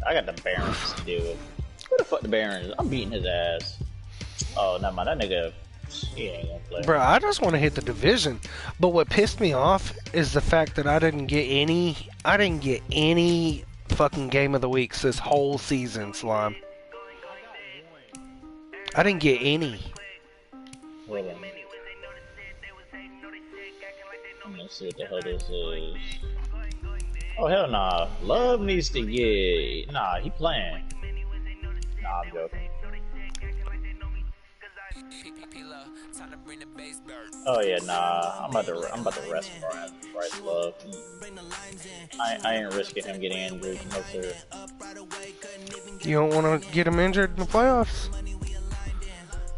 I got the Barons to deal with. Who the fuck the Barons? I'm beating his ass. Oh, never mind. That nigga, he ain't gonna play. Bro, I just want to hit the division. But what pissed me off is the fact that I didn't get any fucking game of the weeks this whole season, Slime. I didn't get any. Hold on. I'm gonna see what the hell this is. Oh hell nah. Love needs to get. Nah, he playing. Nah, I'm joking. Oh yeah, nah. I'm about to rest Bryce Love. I ain't risking him getting injured. No sir. You don't want to get him injured in the playoffs?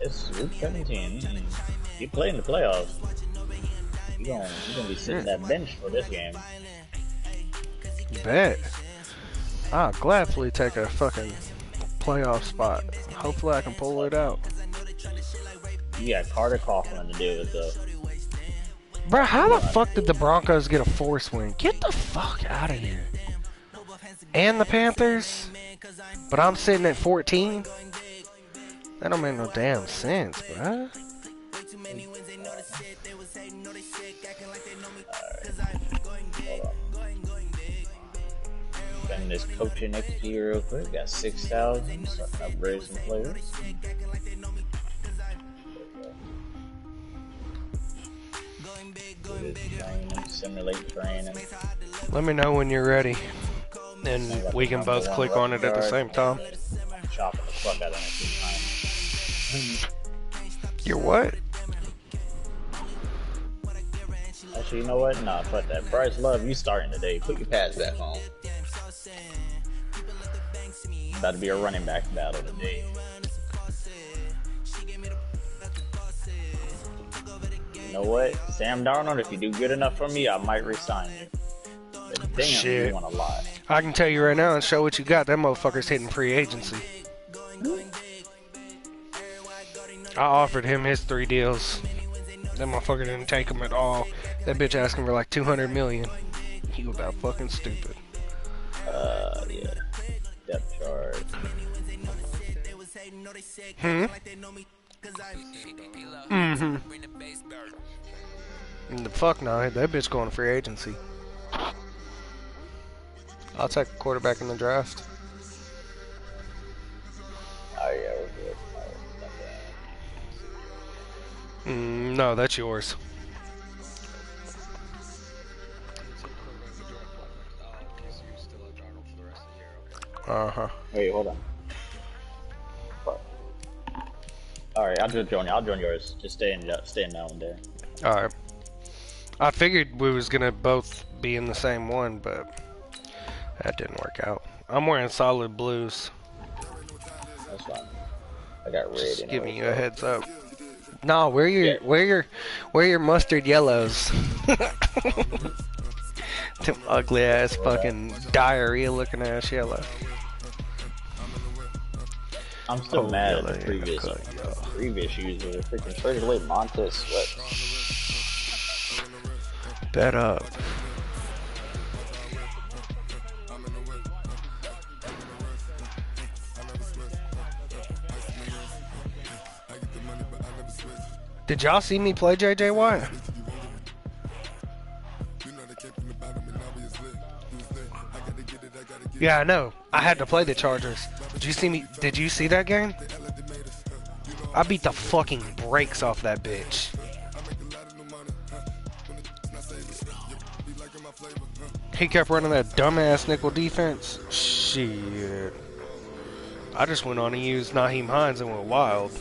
It's week 17. You play in the playoffs. You gonna be sitting that bench for this game. Bet. I'll gladly take a fucking playoff spot. Hopefully I can pull it out. You got Carter Coughlin to deal with though. Bro, how the fuck did the Broncos get a force win? Get the fuck out of here. And the Panthers? But I'm sitting at 14? That don't make no damn sense, bro. Spending this coaching next year real quick. Got 6,000. So I can upgrade some players. Simulate training. Let me know when you're ready. And we can both click on it at the same time. I'm chopping the fuck out of it. You're what? Actually, you know what? Nah, fuck that. Bryce Love, you starting today. Put your pads back on. About to be a running back battle today. You know what? Sam Darnold, if you do good enough for me, I might resign you. But damn, shit. You want to lie. I can tell you right now and show what you got. That motherfucker's hitting free agency. I offered him his 3 deals. That motherfucker didn't take them at all. That bitch asking for like $200 million. He was about fucking stupid. Yeah. Depth chart. Mm-hmm. The fuck no, that bitch going to free agency. I'll take a quarterback in the draft. Oh yeah, we're good. No, that's yours. Uh-huh. Wait, hold on. Alright, I'll just join you. I'll join yours. Just stay in that one there. Alright. I figured we was gonna both be in the same one, but that didn't work out. I'm wearing solid blues. That's fine. I got red. Just giving you a heads up. No, wear your mustard yellows. Them ugly ass fucking diarrhea looking ass yellow. I'm still mad at the previous user. Freaking traded away Montez Sweat. Bet up. Did y'all see me play JJ Watt? Yeah, I know. I had to play the Chargers. Did you see me? Did you see that game? I beat the fucking brakes off that bitch. He kept running that dumbass nickel defense. Shit. I just went on and used Naheem Hines and went wild.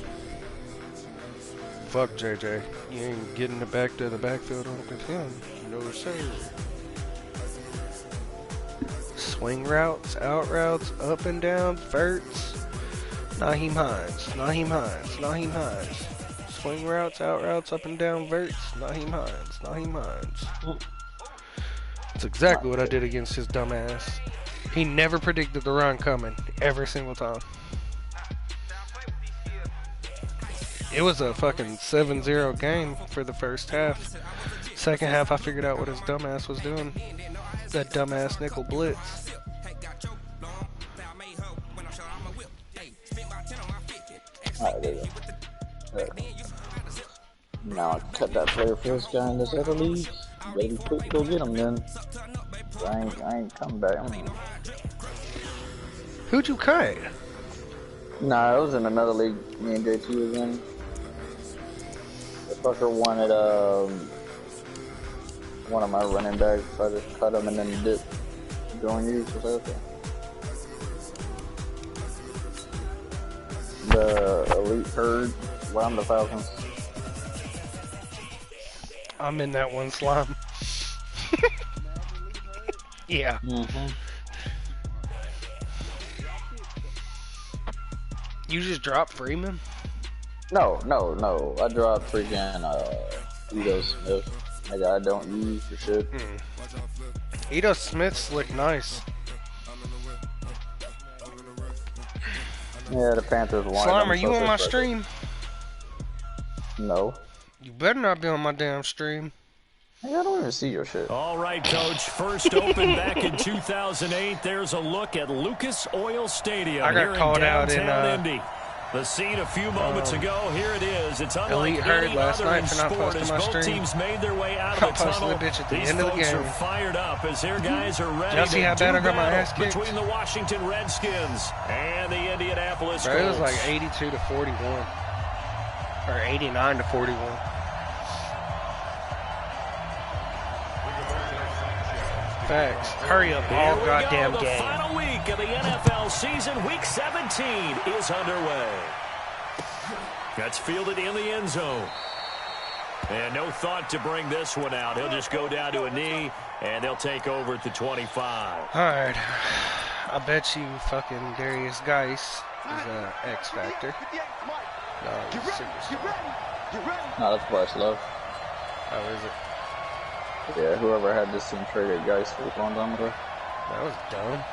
Fuck JJ. You ain't getting it back to the backfield with him. No sir. Swing routes, out routes, up and down, verts. Naheem Hines, Naheem Hines, Naheem Hines. Swing routes, out routes, up and down, verts. Naheem Hines, Naheem Hines. That's exactly what I did against his dumb ass. He never predicted the run coming, every single time. It was a fucking 7-0 game for the first half. Second half, I figured out what his dumbass was doing. That dumbass nickel blitz. Now cut that player for this guy in this other league. You better be quick to go get him then. I ain't coming back. Who'd you cut? Nah, it was in another league me and JT was in. The fucker wanted one of my running backs, so I just cut him and then dip. Join you, so that's it. The elite herd around the Falcons. I'm in that one slime. Yeah. You just dropped Freeman? No. I dropped freaking Edo Smith. Nigga, I don't use for shit. Edo Smith's look nice. Yeah, the Panthers won. Slime, are you on my stream? No. You better not be on my damn stream. I don't even see your shit. All right, Coach. First opened back in 2008. There's a look at Lucas Oil Stadium. I got called out in Indy. The scene a few moments ago. Here it is. It's unlike Elite Herd any last other night in for not sport posting as my both stream. teams made their way out of the tunnel. The bitch at the These end of the folks game. are fired up as their guys are ready Y'all see how to bad do I got my battle ass kicked? between the Washington Redskins and the Indianapolis Colts. Bro, it was like 82 to 41. Or 89 to 41. Facts. Hurry up, all goddamn The game. final week of the NFL season, week 17, is underway. That's fielded in the end zone. And no thought to bring this one out. He'll just go down to a knee, and they'll take over at the 25. Alright. I bet you fucking Darius Geis is an X Factor. No, he's superstar. No, that's Bryce Love. How is it? Yeah, whoever had this team traded guys for a long time ago. That was dumb.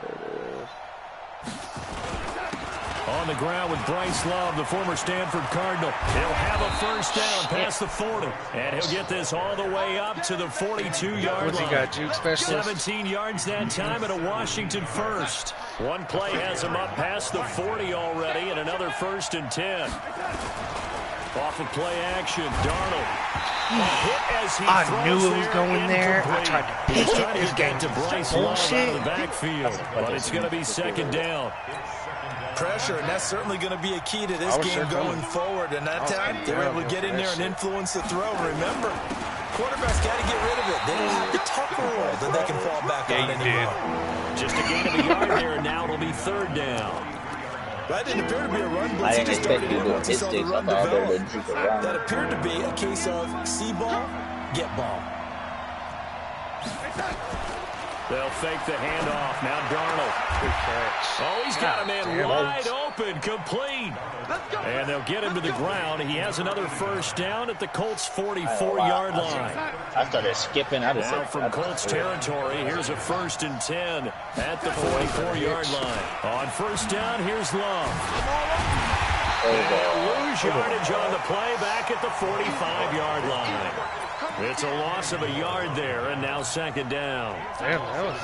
There it is. On the ground with Bryce Love, the former Stanford Cardinal. He'll have a first down past the 40. And he'll get this all the way up to the 42-yard line. What's he got, juke specialist? 17 yards that time and a Washington first. One play has him up past the 40 already and another 1st and 10. Off of play action, Darnold. I knew it was going there. I tried to pick it. This game to Bryce Love out of the backfield, but it's going to be 2nd down. Pressure, and that's certainly going to be a key to this game going forward. And that time, they were able to get in there and influence the throw. Remember, quarterbacks got to get rid of it. They don't have the tucker roll that they can fall back on anymore. Just a gain of a yard there, and now it'll be 3rd down. That didn't appear to be a run blitz. I didn't expect you to do He saw the mistakes run about there develop. to juke around. That appeared to be a case of see ball, get ball. They'll fake the handoff. Now Darnold. Good catch. Oh, he's got him in damn. wide open, complete. And they'll get him to the ground. He has another 1st down at the Colts' 44-yard line. I started skipping. I just Now said, from Colts territory, here's a 1st and 10 at the 44-yard line. On 1st down, here's Love. They'll lose yardage on the play back at the 45-yard line. It's a loss of a yard there, and now 2nd down. Damn, that was...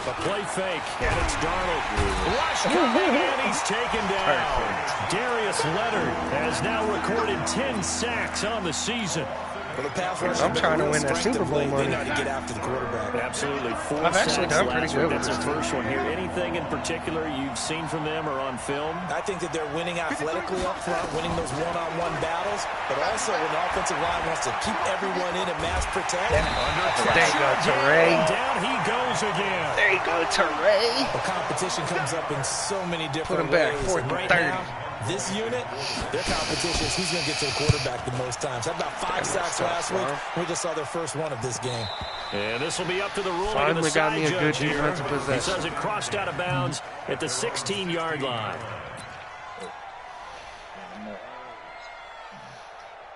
A play fake, and it's Darnold. Rush coming, and he's taken down. Darius Leonard has now recorded 10 sacks on the season. Well, the pass rush I'm trying to win that Super Bowl money. They know how to get after the quarterback. Absolutely. 4 I've actually sacks done pretty last good week. with That's this the first one here. Anything in particular you've seen from them or on film? I think that they're winning athletically up front, winning those one-on-one battles, but also when the offensive line wants to keep everyone in and mass protect. There you go, Teray. Down he goes again. There you go, Teray. The competition comes up in so many different Put him back, ways. 4th and Right 30. now, this unit, their competition is who's going to get to the quarterback the most times. Had about 5 sacks last week. We just saw their first one of this game. And this will be up to the ruling of Finally the got side me a good judge here. defensive He possession. says it crossed out of bounds at the 16-yard line.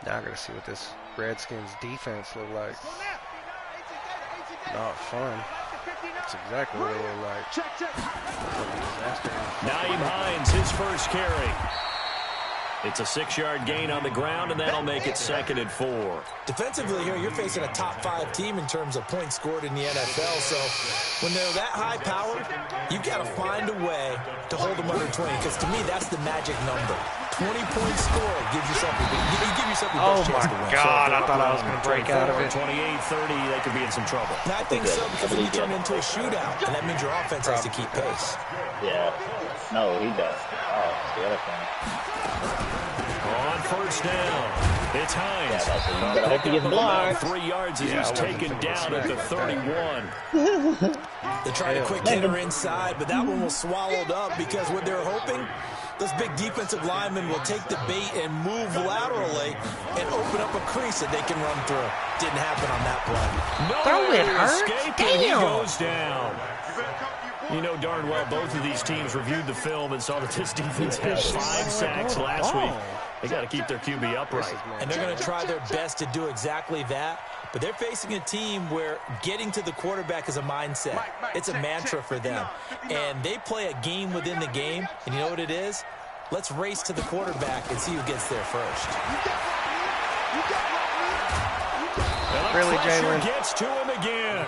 Now I gotta see what this Redskins defense look like. Not fun. That's exactly what it look like. Disaster. Naeem Hines, his first carry. It's a 6-yard gain on the ground, and that'll make it 2nd and 4. Defensively here, you're facing a top-5 team in terms of points scored in the NFL. So when they're that high-powered, you've got to find a way to hold them under 20. Because to me, that's the magic number. 20 points scored gives yourself a best chance to win. Oh my God! I thought I was going to break out of it. 28-30, they could be in some trouble. And I think so, because then you turn into a shootout, and that means your offense has to keep pace. Yeah. No, he does. Oh, the other thing. On first down, it's Hines. Yeah, I hope he gets blocked. 3 yards as he's taken down at the 31. They tried a quick hitter inside, but that one was swallowed up because what they're hoping, those big defensive linemen will take the bait and move laterally and open up a crease that they can run through. Didn't happen on that play. Throw it, Hurt. Damn. He goes down. You know darn well both of these teams reviewed the film and saw that this defense had 5 sacks last week. They got to keep their QB upright. And they're going to try their best to do exactly that. But they're facing a team where getting to the quarterback is a mindset. It's a mantra for them. And they play a game within the game. And you know what it is? Let's race to the quarterback and see who gets there first. Really, Jalen? Gets to him again.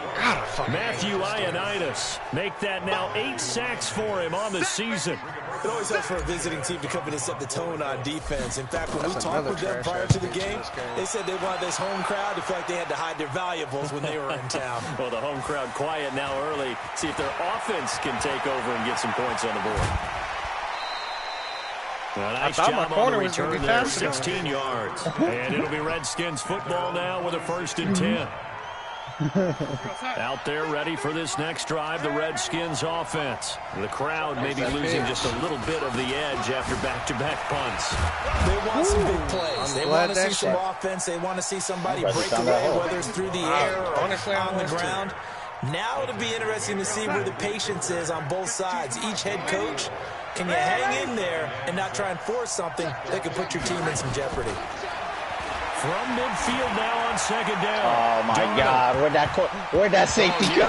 Matthew Ioannidis make that now 8 sacks for him on the season. It always helps for a visiting team to come in and set the tone on defense. In fact, when we talked with them prior to the game, they said they wanted this home crowd to feel like they had to hide their valuables when they were in town. Well, the home crowd quiet now early. See if their offense can take over and get some points on the board. Nice I thought my corner on the was going to be there, faster. 16 yards. And it'll be Redskins football now with a 1st and 10. Out there ready for this next drive, the Redskins offense. The crowd maybe losing just a little bit of the edge after back-to-back punts. They want some big plays. They want to see some offense. They want to see somebody break away, whether it's through the air or on the ground. Now it'll be interesting to see where the patience is on both sides. Each head coach, can you hang in there and not try and force something that could put your team in some jeopardy? From midfield now on 2nd down. Oh my God! Where'd that safety go?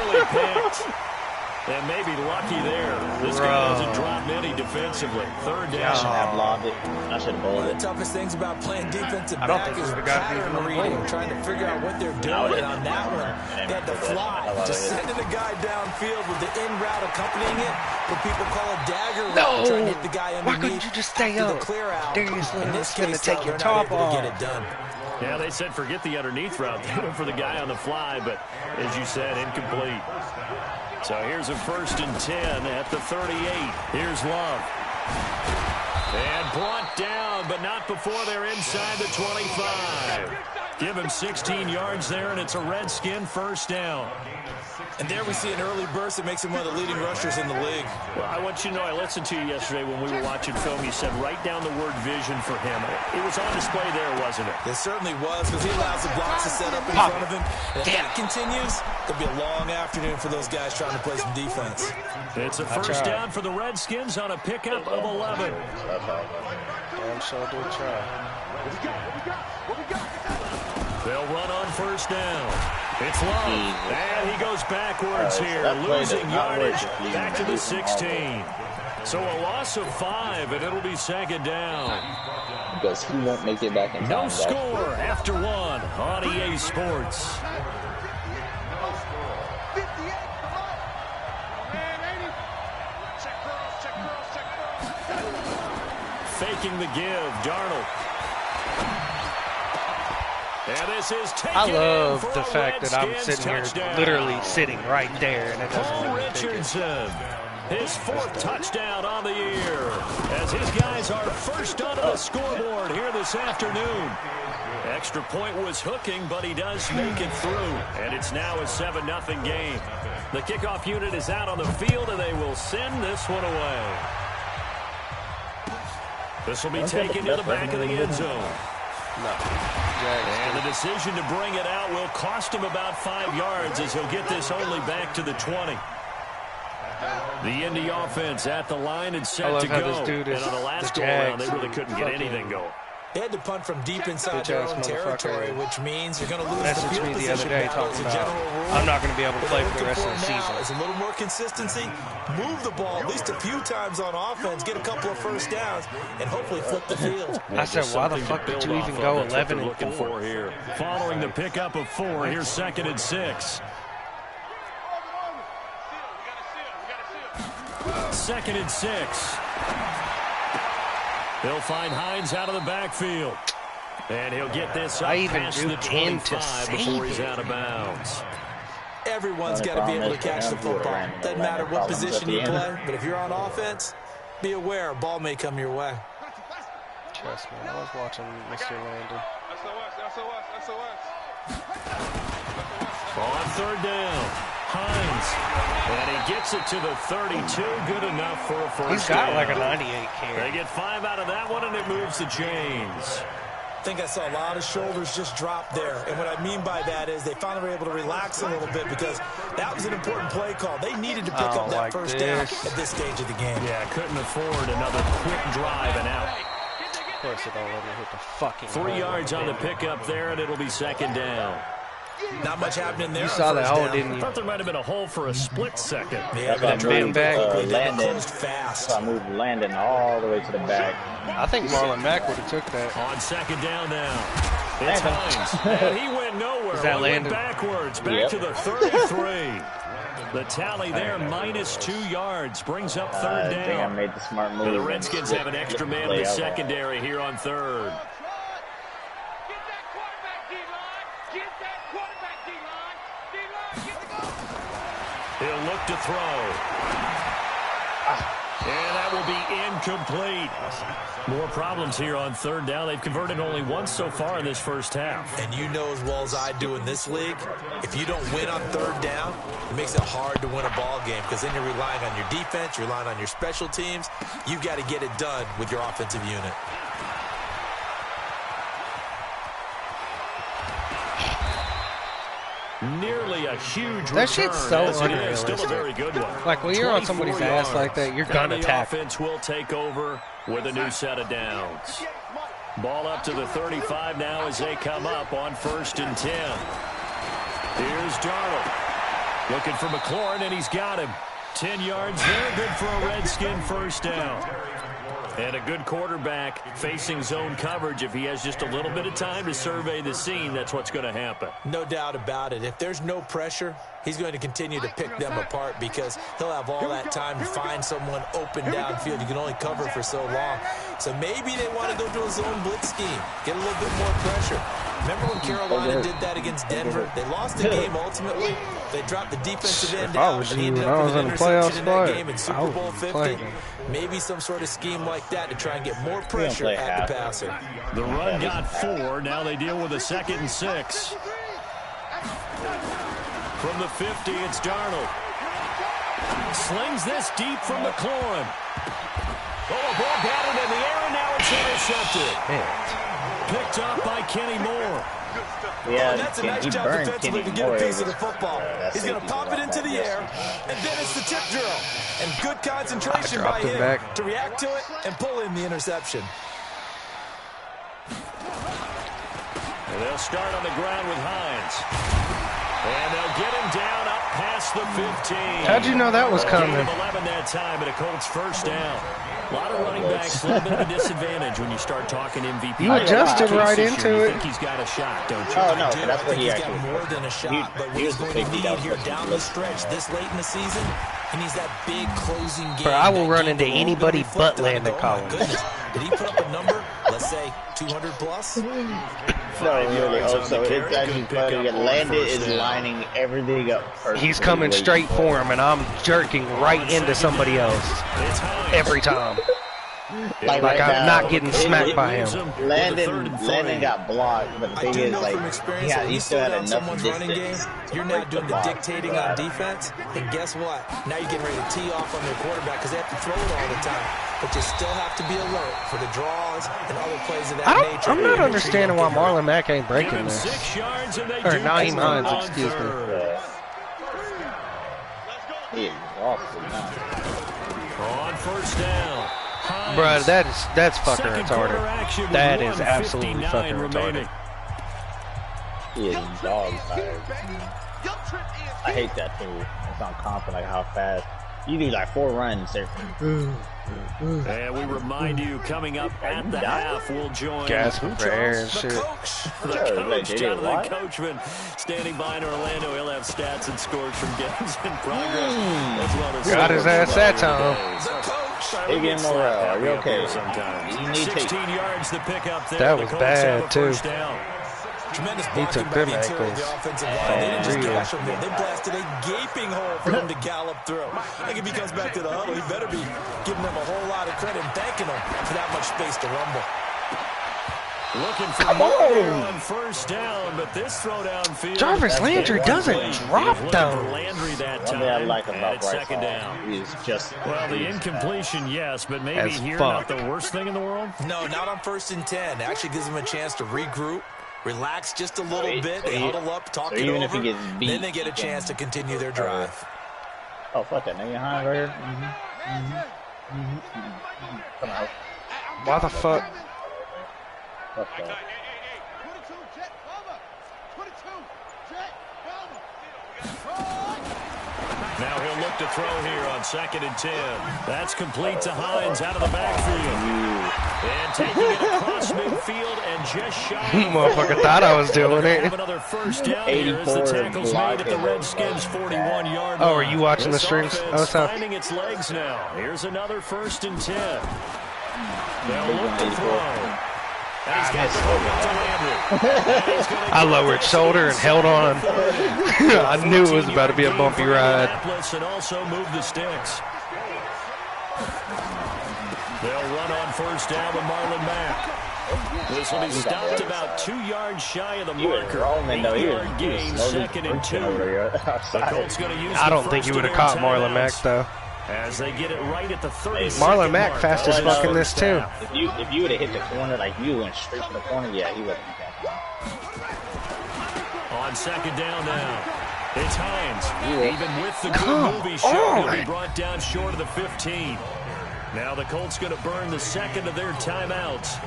And maybe lucky there. This guy hasn't dropped many defensively. 3rd down. I should have blocked it. I should have bowled One of it. the toughest things about playing defensive back is pattern reading, trying to figure out what they're doing. And on that one, they had to fly, just sending the guy downfield with the in route accompanying it. What people call a dagger route, trying to hit the guy underneath. Why couldn't you just stay up? The clear out. Darius Leonard's going to they're take your not top able to off. get it done. Yeah, they said forget the underneath route. They went for the guy on the fly, but as you said, incomplete. So here's a 1st and 10 at the 38. Here's Love. And brought down, but not before they're inside the 25. Give him 16 yards there, and it's a Redskin 1st down. And there we see an early burst that makes him one of the leading rushers in the league. Well, I want you to know, I listened to you yesterday when we were watching film. You said write down the word vision for him. It was on display there, wasn't it? It certainly was, because he allows the blocks to set up in front of him. And if that continues, it'll be a long afternoon for those guys trying to play some defense. It's a 1st down for the Redskins on a pickup of 11. Damn sure do try. They'll run on 1st down. It's Love. And he goes backwards here, losing yardage back to the 16. So a loss of 5, and it'll be 2nd down. Because he won't make it back in time. No score after 1 on EA Sports. Faking the give, Darnold. And this is taken. I love the fact that I'm sitting here, literally sitting right there, and it doesn't Paul even take it. Richardson, his 4th touchdown on the year, as his guys are first onto the scoreboard here this afternoon. Extra point was hooking, but he does make it through, and it's now a 7-0 game. The kickoff unit is out on the field, and they will send this one away. This will be taken to the back of the end zone. And the decision to bring it out will cost him about 5 yards, as he'll get this only back to the 20. The Indy offense at the line and set to go. And on the last go-around, they really couldn't get anything going. They had to punt from deep inside their own territory, which means you're going to lose the field me the other day talking about I'm not going to be able to play for the rest of the season. Is a little more consistency. Move the ball at least a few times on offense, get a couple of first downs, and hopefully flip the field. I said, why the fuck did you even go 11 and 4 here? Following the pickup of 4, here's 2nd and 6. 2nd and 6. They'll find Hines out of the backfield. And he'll get this up past the 25 before he's out of bounds. Everyone's got to be able to catch the football. Doesn't matter what position you play, but if you're on offense, be aware a ball may come your way. Trust me, I was watching Mr. Landon. On 3rd down, Hines. And he gets it to the 32. Good enough for a first down. He's got like a 98 carry. They get 5 out of that one, and it moves the chains. I think I saw a lot of shoulders just drop there. And what I mean by that is they finally were able to relax a little bit because that was an important play call. They needed to pick up that first down at this stage of the game. Yeah, couldn't afford another quick drive and out. Of course it don't let me hit the fucking 3 yards on the pickup there, and it'll be 2nd down. Not much happening there. You saw that hole, didn't you? I thought there might have been a hole for a split second. Yeah, but Landon fast. So I moved Landon all the way to the back. I think Marlon Mack would have took that. On 2nd down now. It's Hines. And he went nowhere. Is that Landon? Went backwards, back to the 33. The tally there, minus 2 yards, brings up 3rd down. I think I made the smart move. The Redskins have an extra man in the secondary here on 3rd. He'll look to throw. And that will be incomplete. More problems here on 3rd down. They've converted only once so far in this first half. And you know as well as I do in this league, if you don't win on 3rd down, it makes it hard to win a ball game because then you're relying on your defense, you're relying on your special teams. You've got to get it done with your offensive unit. Nearly a huge return. That shit's so unrealistic. Still a very good one. Like when you're on somebody's ass like that, you're gonna tackle. The offense will take over with a new set of downs. Ball up to the 35 now as they come up on 1st and 10. Here's Darnold looking for McLaurin, and he's got him. 10 yards there, good for a Redskin first down. And a good quarterback facing zone coverage. If he has just a little bit of time to survey the scene, that's what's going to happen. No doubt about it. If there's no pressure, he's going to continue to pick them apart because he'll have all that time to find someone open downfield. You can only cover for so long. So maybe they want to go to a zone blitz scheme, get a little bit more pressure. Remember when Carolina did that against Denver? They lost the game ultimately. They dropped the defensive end out, but he ended up with an interception in that game in Super Bowl 50. Maybe some sort of scheme like that to try and get more pressure at the passer. The run got 4. Now they deal with a 2nd and 6. From the 50, it's Darnold. Slings this deep from McLaurin. Oh, a ball batted in the air, and now it's intercepted. Picked up by Kenny Moore. Yeah, that's a nice job defensively to get a piece of the football. He's going to pop it into the air, and then it's the tip drill. And good concentration by him to react to it and pull in the interception. And they'll start on the ground with Hines. And they'll get him down up past the 15. How'd you know that was coming? 11 that time, and a Colts first down. A lot of running backs, a little bit of a disadvantage when you start talking MVP. You adjusted right into it. You think he's got a shot, don't you? Oh, no, that's what he got actually more than a shot, but what he's going to need here down the stretch this late in the season, he needs that big closing game. Bro, I will run into anybody but Landon Collins. Did he put up a number, let's say 200 plus? No, really. Also, it's actually funny. Landon is lining everything up perfectly. He's coming straight for him, and I'm jerking right into somebody else every time. Like I'm not getting smacked by him. Landon got blocked, but the thing is, like, he still had enough distance. You're now doing the dictating on defense, and guess what? Now you're getting ready to tee off on your quarterback because they have to throw it all the time. But you still have to be alert for the draws and other plays of that nature. I'm not understanding why Marlon Mack ain't breaking this. Or Naeem Hines, excuse me. He is awful now. On first down. Bruh, that's fucking retarded. That is absolutely fucking retarded. He is dog tired. I hate that too. It's on confident, like how fast. You do like 4 runs there. And we remind you, coming up at the half, we'll join gasping for air and shit. The coach, Jonathan Coachman, standing by in Orlando. He'll have stats and scores from games in progress. As well as got his ass that time. They get morale. Are you okay? You need 16 yards to pick up there. That was bad too. Tremendous He took them ankles. The offensive line. They didn't just cash him there. They blasted a gaping hole for him to gallop through. I think if he comes back to the huddle, he better be giving them a whole lot of credit and thanking them for that much space to rumble. Looking for more on first down, but this throw downfield. Jarvis Landry doesn't drop though. Landry that time. One thing I like about Bryce second down. He's just the incompletion, yes, but maybe here not the worst thing in the world. No, not on 1st and 10. It actually gives them a chance to regroup, relax just a little bit. They huddle up, talk it over. If he gets beat, then they get a chance to continue their drive. Oh, fuck that nigga Hines right here. Come on. Why the fuck? Fuck that. Now he'll look to throw here on 2nd and 10. That's complete to Hines out of the backfield. And taking it across midfield and just shy. Motherfucker thought I was doing it. Have another first down here as the tackle's made at the Redskins' 41-yard line. Oh, are you watching the streams? Oh, finding its legs now. Here's another 1st and 10. They'll look to throw. I lowered shoulder and held on. I knew it was about to be a bumpy ride. And also move the sticks. They'll run on first down with Marlon Mack. This will be stopped about 2 yards shy of the marker. 8-yard gain, 2nd and 2. The Colts going to use I don't think you would have caught Marlon Mack though. As they get it right at the 30. Marlon Mack fast as fuck in this too. If you would have hit the corner like you went straight to the corner, yeah, he would have. On 2nd down now, it's Hines. Even with the good move he showed, he'll be brought down short of the 15. Now the Colts going to burn the second of their timeouts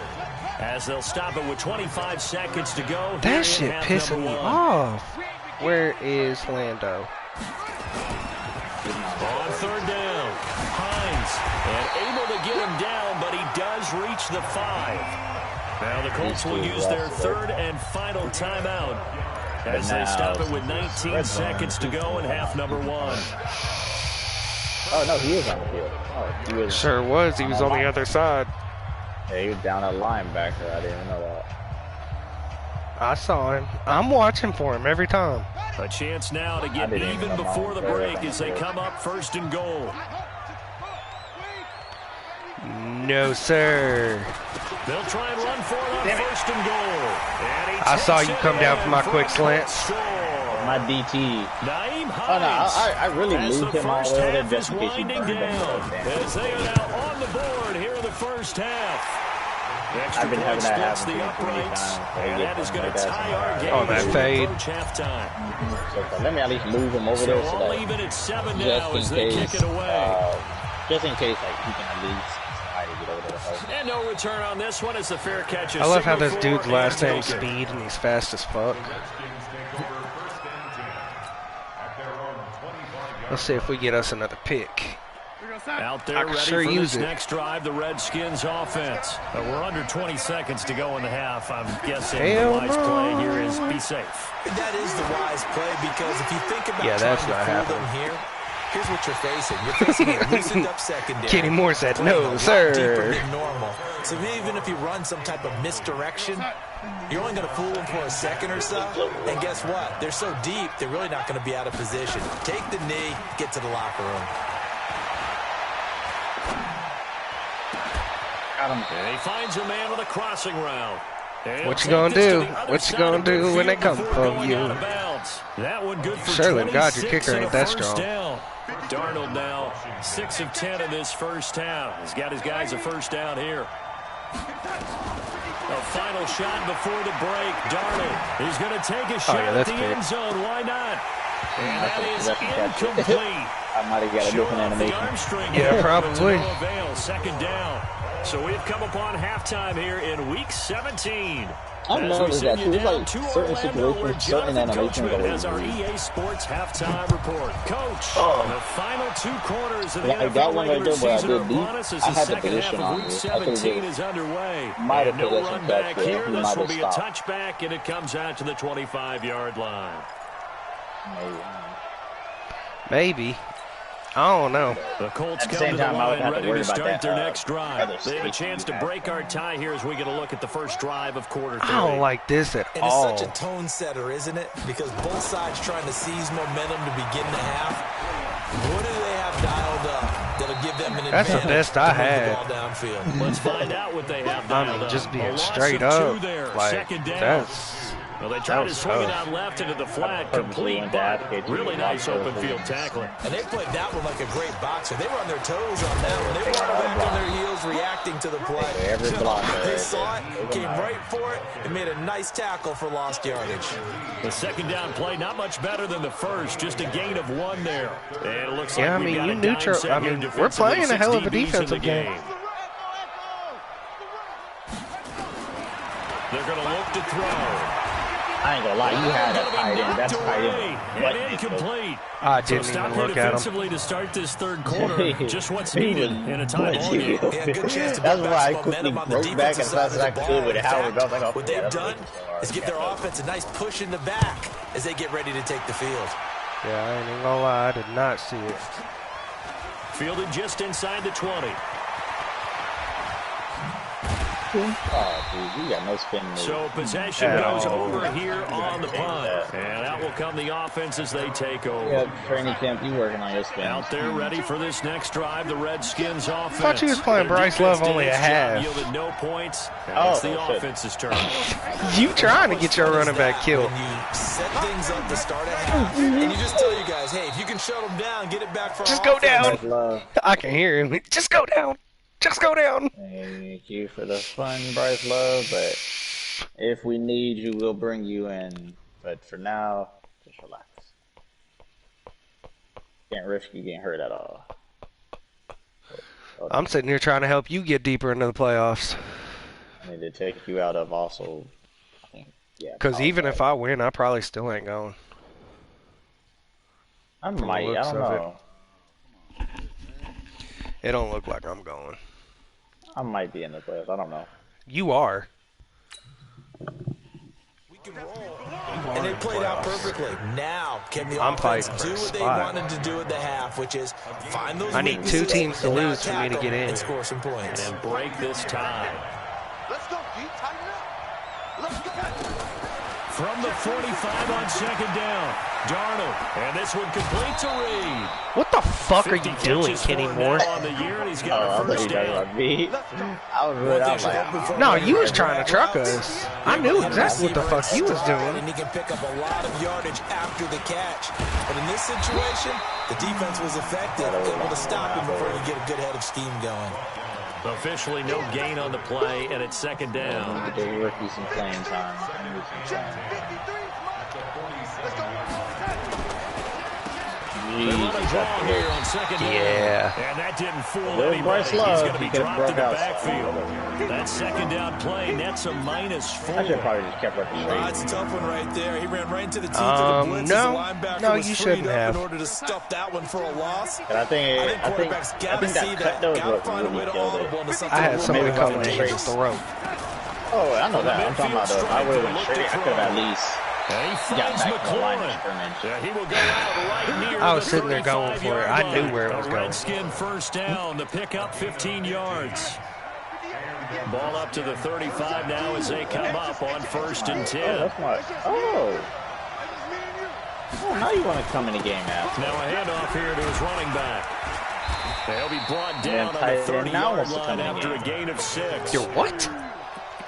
as they'll stop it with 25 seconds to go. That shit pissing me off. Where is Lando? On 3rd down, Hines, and able to get him down, but he does reach the 5. Now the Colts will use their 3rd and final timeout as they stop it with 19 seconds to go in half number 1. Oh, no, he is on the field. Oh, he was. Sure was. He was on the other side. Yeah, he was down at linebacker. I didn't even know that. I saw him. I'm watching for him every time. A chance now to get even before the break as they come up 1st and goal. No, sir. They'll try and run for it on 1st and goal. And I saw you come down for my quick slant. My DT. Oh, no, I really moved him all the way there just in case you burned him. As they are now on the board here in the first half. I've been having that happen the uprights, and that is going to tie our game. Oh, that fade. So let me at least move him over there. So I'll leave it at 7 now as they kick it away. Just in case, like, he can at least try to get over there. And no return on this one as the fair catch is I love how this dude's last name's Speed and he's fast as fuck. Let's see if we get us another pick. Out there ready for this next drive, the Redskins offense. We're under 20 seconds to go in the half. I'm guessing the wise play here is be safe. That is the wise play because if you think about that's trying not to fool them here, here's what you're facing. You're facing a loosened up secondary. Kenny Moore said no, sir. Deeper than normal. So even if you run some type of misdirection, you're only going to fool them for a second or so. And guess what? They're so deep, they're really not going to be out of position. Take the knee, get to the locker room. And he finds a man with a crossing route. What you gonna do? What you gonna do when they come from you? That one good for Surely God, your kicker ain't that strong. Darnold now 6 of 10 in this first half. He's got his guys a first down here. A final shot before the break. Darnold is going to take a shot at the end zone. Why not? And that is incomplete. I might have got a different animation. Yeah, probably. Second down. So we've come upon halftime here in Week 17. I noticed that too. It's like certain situations, certain animations as our EA Sports halftime report. Coach, the final 2 quarters of the NFL regular season are upon us as the second half of Week 17 is underway. And no run back here. This will be a touchback, and it comes out to the 25-yard line. Maybe. I don't know. The Colts come to the line ready to start their next drive. They have a chance to break our tie here as we get a look at the first drive of quarter 3. I don't like this at all. It's such a tone setter, isn't it? Because both sides trying to seize momentum to begin the half. What do they have dialed up that'll give them an advantage? That's the best I had. Downfield? Let's find out what they have dialed up. Just being straight up. Like, that's... Well, they tried to swing it out left into the flat, complete, but really nice open field tackling. And they played that one like a great boxer. They were on their toes on that one. They were back on their heels reacting to the play. They saw it, came right for it, and made a nice tackle for lost yardage. The second down play, not much better than the first, just a gain of 1 there. And it looks like we've got a dime set here defensively. We're playing a hell of a defensive game. They're going to look to throw. I ain't gonna lie, you had that tight end. That's tight end. And incomplete. I didn't even look at him. To start this third quarter, just what's needed in a tie ball game. That's why I quickly broke back as fast as I could with Howard. I was like, what they've done is give their offense a nice push in the back as they get ready to take the field. Yeah, I ain't even gonna lie, I did not see it. Fielded just inside the 20. Oh, dude, you got no spin move. So possession goes over here on the punt. And out will come the offense as they take over. Yeah, training camp, you working on your spin. Out there ready for this next drive, the Redskins offense. I thought you was playing Bryce Love only a half. Yielded no points. It's the offense's turn. You trying to get your running back killed. When you set things up to start a half, and you just tell you guys, hey, if you can shut them down, get it back for just go down. I can hear him. Just go down. Just go down. Thank you for the fun, Bryce Love, but if we need you, we'll bring you in. But for now, just relax. Can't risk you getting hurt at all. I'm sitting here trying to help you get deeper into the playoffs. I need to take you out of also. Because even if I win, I probably still ain't going. I might. I don't know. It don't look like I'm going. I might be in the playoffs. I don't know. You are. We can roll. And they played out perfectly. Now, can the offense do what they wanted to do at the half, which is find those I need 2 teams to lose for me to get in. And score some points. And break this tie. Let's go, G. Tighten up. Let's go. From the 45 on second down, Darnold, and this one complete to Reed. What the fuck are you doing, Kenny Moore? On the year, and he's got a first down. I was really like, no, you was trying to truck us. I knew exactly what the fuck you was doing. And he can pick up a lot of yardage after the catch. But in this situation, the defense was effective, able to stop him before he get a good head of steam going. Officially no gain on the play, and it's second down. Give the rookie some playing time. Here on second down. Yeah. And that didn't fool anybody. He's going to be dropped in the backfield. That second down play nets a -4. I should probably just kept running straight. That's a tough one right there. He ran right into the teeth of the blitz. No, you shouldn't have. In order to stuff that one for a loss. And I think quarterbacks got to see that. Got to find a way to audible into something. I had somebody coming to hit the rope. Oh, I know that. I'm talking about though. I would have went straight. I could have at least. And he finds McLaurin. Yeah, he will go out right near I was sitting there going for it. I knew where it was going. Redskin first down. The pickup 15 yards. Ball up to the 35 now as they come up on 1st and 10. Oh, that's my. Oh, now you want to come in the game now. Now a handoff here to his running back. They'll be brought down on the 30-yard line after a gain of 6. You're what?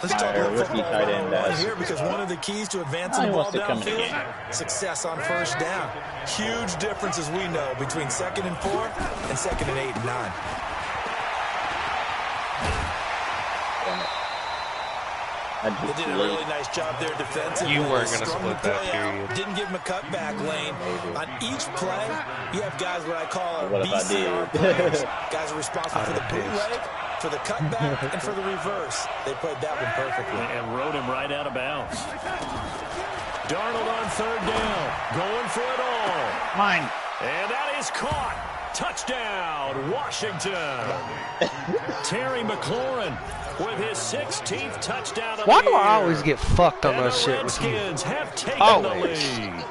Let's talk about football here because one of the keys to advancing the ball downfield, success on first down. Huge differences we know between 2nd and 4 and 2nd and 8 and 9. They did a really nice job there defensively. You weren't going to split that, period. Didn't give him a cutback lane. Maybe. On each play, you have guys what I call What if I BCR did? players. Guys are responsible for the bootleg, for the cutback, and for the reverse. They played that one perfectly. And rode him right out of bounds. Darnold on third down. Going for it all. Mine. And that is caught. Touchdown, Washington. Terry McLaurin with his 16th touchdown of Why the do I year. always get fucked on And that the shit with you? Redskins have taken Always. the lead.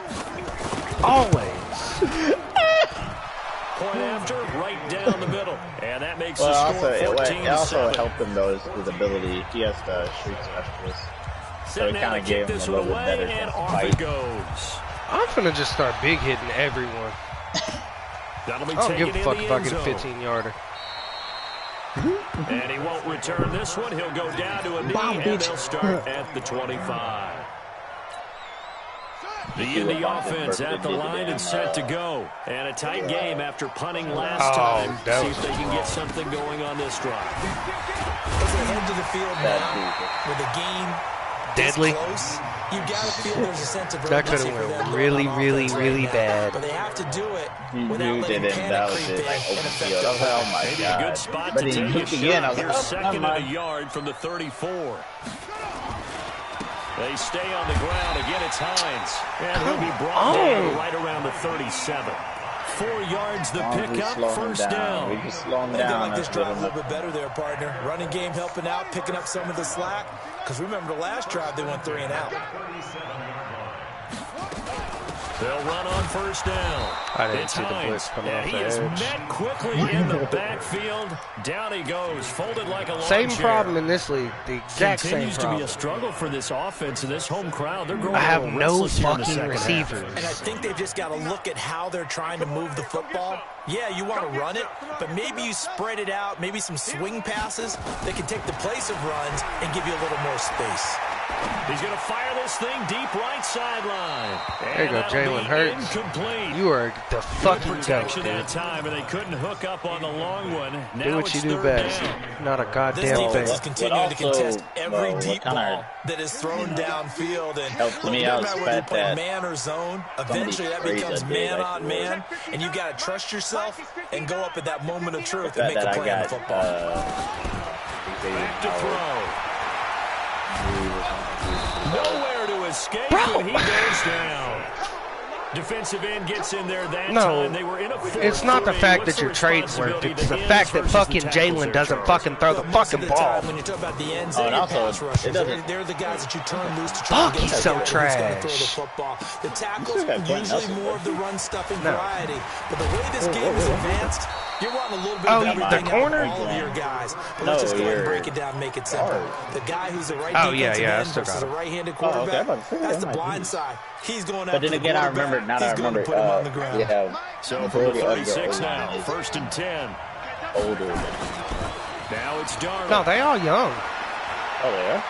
Always. Point after, right down the middle. And that makes Well, the also, score 14-7. it also helped him, though, his ability. He has the street specialist. So it kind of gave him a little bit better and off fight. it goes. I'm finna just start big hitting everyone. That'll be I don't give taken a fuck in if the I end get a zone. 15-yarder. And he won't return this one. He'll go down to a knee, and they'll start at the 25. The Indy offense at the line and set to go. And a tight game after punting last time. that See was if they can wrong. get something going on this drive. As they head to the field now, with the game Deadly. this close, you gotta feel there's a sense of That urgency could've for went them really, on really, offense really right now. bad. But they have to do it He without knew letting that panic that was creep it, in like and open affect field. I was their like, oh my Maybe god. a good spot But to he take a looked again. I shot. was Here's like, oh, second never and a mind. yard from the 34. They stay on the ground. Again, it's Hines. And he'll be brought down right around the 37. 4 yards the pickup, first down. We just slow him I think they down. like this That's good drive a little enough. bit better there, partner. Running game helping out, picking up some of the slack. Because remember the last drive, they went 3 and out. They'll run on first down. I didn't It's see the blitz Hines. coming And off he the is edge. met quickly in the backfield. Down he goes, folded like a lawn Same chair. problem in this league. The exact same Continues to be problem. a struggle for this offense and this home crowd. They're growing I a have little no restless here in the fucking second half. receivers. And I think they've just got to look at how they're trying to move the football. Yeah, you want to run it, but maybe you spread it out, maybe some swing passes that can take the place of runs and give you a little more space. He's going to fire this thing deep right sideline. There you go, Jalen Hurts. Incomplete. You are the fucking goat, Protection dude. that time, and they couldn't hook up on the long one. Now Do what it's you do third best. down. Not a This goddamn defense is thing. continuing to contest every what deep kinda ball that is thrown downfield. And helped look, me no out matter is whether you that play man or zone, eventually that somebody becomes crazy man did, on man, and you got to trust yourself and go up at that moment of truth and That, make that a I play in got, football. Back to throw. Nowhere to escape, Bro. and he goes down. Defensive end gets in there that No, time. They were in a 4-3. it's not the fact What's that your trade's worked. responsibility It's to the ends fact that versus the fucking tackles Jalen there, doesn't Charles? fucking throw the But most fucking of the ball. time, when you talk about the ends Oh, and and your also, pass rushers, it doesn't- they're the guys that you turn loose to try Fuck, to get he's so who's going to throw the trash. football. The tackles He's got Quentin usually Nelson, more of though. the run-stuffing No. variety. But the way this game is advanced, you're wanting a little bit Oh, of the everything out corner? of all of your guys. But No, let's just go ahead and you're break it down and make it simple. hard. The guy who's the right Oh, yeah, defensive yeah, I end still versus got a it. right-handed Oh, okay, quarterback, I'm about to say, that's that the might blind be. side. He's going But after then the again, I remember, quarterback. now that I He's going remember, to put him on the ground. we have So for the majority of the 36 now, O-line is first and 10. older than Now it's Darnold. No, they all young. Oh, they are?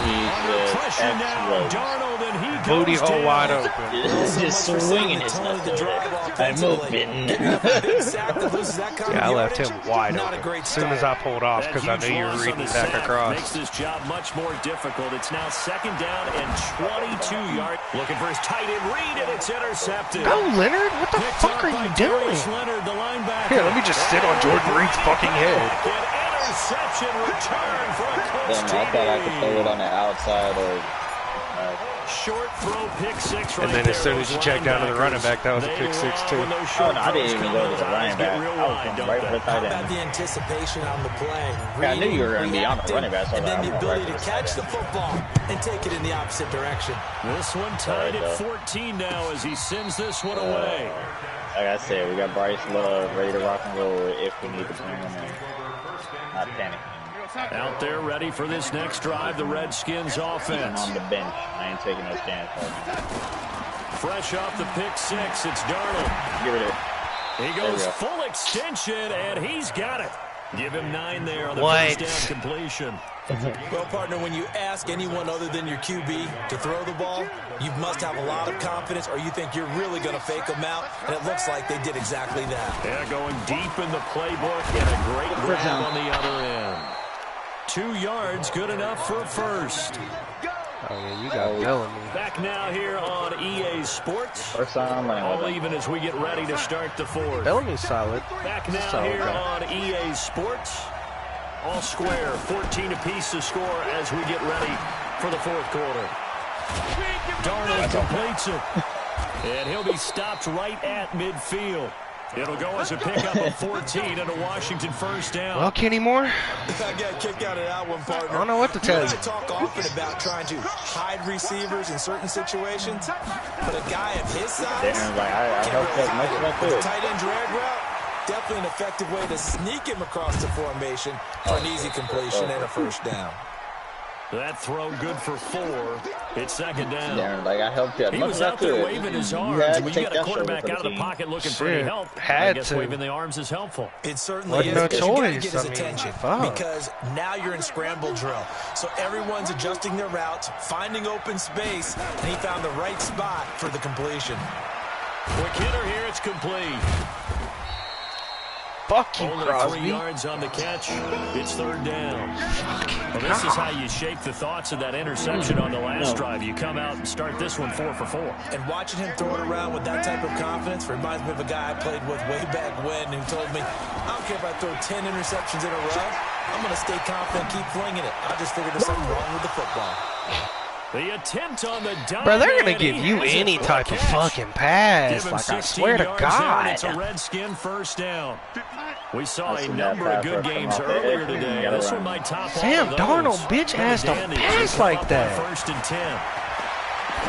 Under He's pressure now, Darnold, and he Booty goes hole down. wide open. just swinging his nuts over there. I'm moving. Yeah, I left him wide Not a open great as soon as I pulled off That because I huge knew you were loss on reading the back sack across. makes this job much more difficult. It's now second down and 22 yards. Looking for his tight end read, and it's intercepted. Go, Leonard. What the Picked fuck up are by you doing? Darius Leonard, the linebacker. Here, let me just sit on Jordan Reed's fucking head. An interception return for a Colts Then I thought I could throw it on the outside or Short throw, pick six right And then as soon as you check down to the running back, that was a pick six, too. Oh, no, I didn't even go to the running back. I was going right for the How tight about end. the anticipation on the play? Yeah, I knew you were going to be on the Reacting, running back, so I and was then like, the I'm going ability right to for the catch tight the end. football and take it in the opposite direction. This one tied at Sorry, 14 now as he sends this one away. Like I said, we got Bryce Love ready to rock and roll if we need to bring him in. Not panicking. Out there ready for this next drive, the Redskins Even offense. on the bench, I ain't taking no chance on him. Fresh off the pick six, it's Darnold. Give it a... He There goes we go. full extension, and he's got it. Give him 9 there on the What? first down completion. Well, partner, when you ask anyone other than your QB to throw the ball, you must have a lot of confidence or you think you're really going to fake them out, and it looks like they did exactly that. Yeah, going deep in the playbook and a great grab on the other end. 2 yards, good enough for a first. Oh, yeah, you got Bellamy. Back now here on EA Sports. First time all even as we get ready to start the fourth. Bellamy's solid. Back now here on EA Sports. All square, 14 apiece to score as we get ready for the fourth quarter. Darnold completes it. And he'll be stopped right at midfield. It'll go as a pickup of 14 and a Washington first down. Well, Kenny Moore. I got kicked out of that one, partner. I don't know what to tell you. I talk often about trying to hide receivers in certain situations, but a guy of his size, I helped as much as I could. Tight end drag route, definitely an effective way to sneak him across the formation for an easy completion and a first down. That throw good for 4. It's second down. Darren, I helped you as He much was as I out there could. waving his arms. When you got a quarterback out of the pocket looking for any help, I guess waving the arms is helpful. It certainly is. No You gotta choice. get his attention because now you're in scramble drill. So everyone's adjusting their routes, finding open space, and he found the right spot for the completion. Quick hitter here. It's complete. Fuck you, Only Crosby. 3 yards on the catch. It's third down. Well, this is how you shake the thoughts of that interception on the last drive. You come out and start this one 4 for 4. And watching him throw it around with that type of confidence reminds me of a guy I played with way back when who told me, I don't care if I throw 10 interceptions in a row. I'm going to stay confident, keep flinging it. I just figured there's something wrong with the football. The attempt on the dive. Bro, they're going to give you any type of fucking pass. Like, I swear to God. It's a Redskin first down. We saw a number of good games earlier today. This one might top Sam Darnold, bitch ass don't pass like that. First and 10.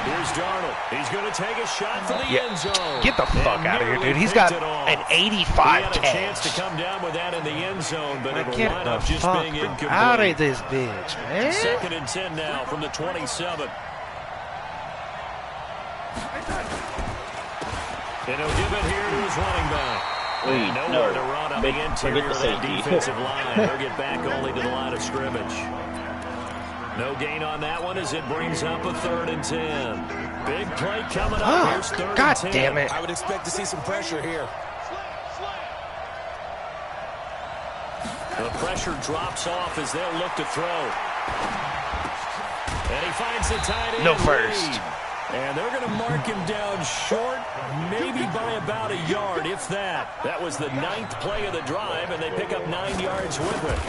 Here's Darnold. He's going to take a shot for the end zone. Get the fuck out of here, dude. He's got an 85 catch. He had a chance to come down with that in the end zone, but it'll wind up just being incomplete. Out of this bitch, man. Second and 10 now from the 27. And he'll give it here to his running back. Nowhere to run on the interior of that defensive line. They'll get back only to the line of scrimmage. No gain on that one as it brings up a 3rd and 10. Big play coming up. Here's 3rd God and 10. damn it. I would expect to see some pressure here. The pressure drops off as they'll look to throw. And he finds the tight end. No first. And they're going to mark him down short, maybe by about a yard, if that. That was the 9th play of the drive, and they pick up 9 yards with it.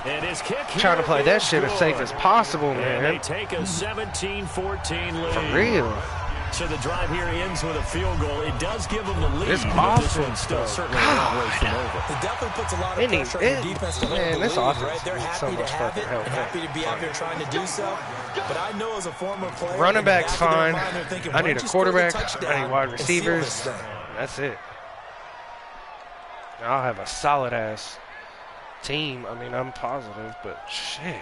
And his kick here Trying to play that shit as safe as possible, man. And they take a 17-14 lead. For real. So the drive here ends with a field goal. It does give them the lead. It's but this awesome. one still certainly a long ways from over. It definitely puts a lot of pressure on the defense to hold the lead, right? They're happy to have it and happy to be out here trying to do so. But I know as a former player, Running back's fine. Thinking, I need a quarterback. I need wide receivers. That's it. I'll have a solid ass team. I mean, I'm positive, but shit.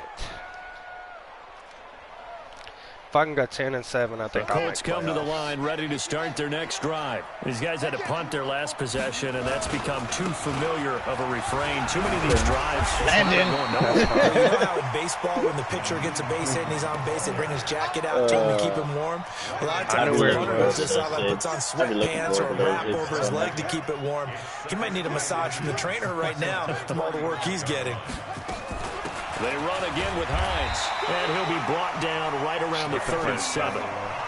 If I can go 10 and 7, I think the I'll Colts come to the line ready to start their next drive. These guys had to punt their last possession, and that's become too familiar of a refrain. Too many of these drives. Landon. You know how in baseball, when the pitcher gets a base hit and he's on base, they bring his jacket out to him to keep him warm. A lot of times the runner puts on sweatpants or a wrap over his leg to keep it warm. He might need a massage from the trainer right now from all the work he's getting. They run again with Hines, and he'll be brought down right around the 37.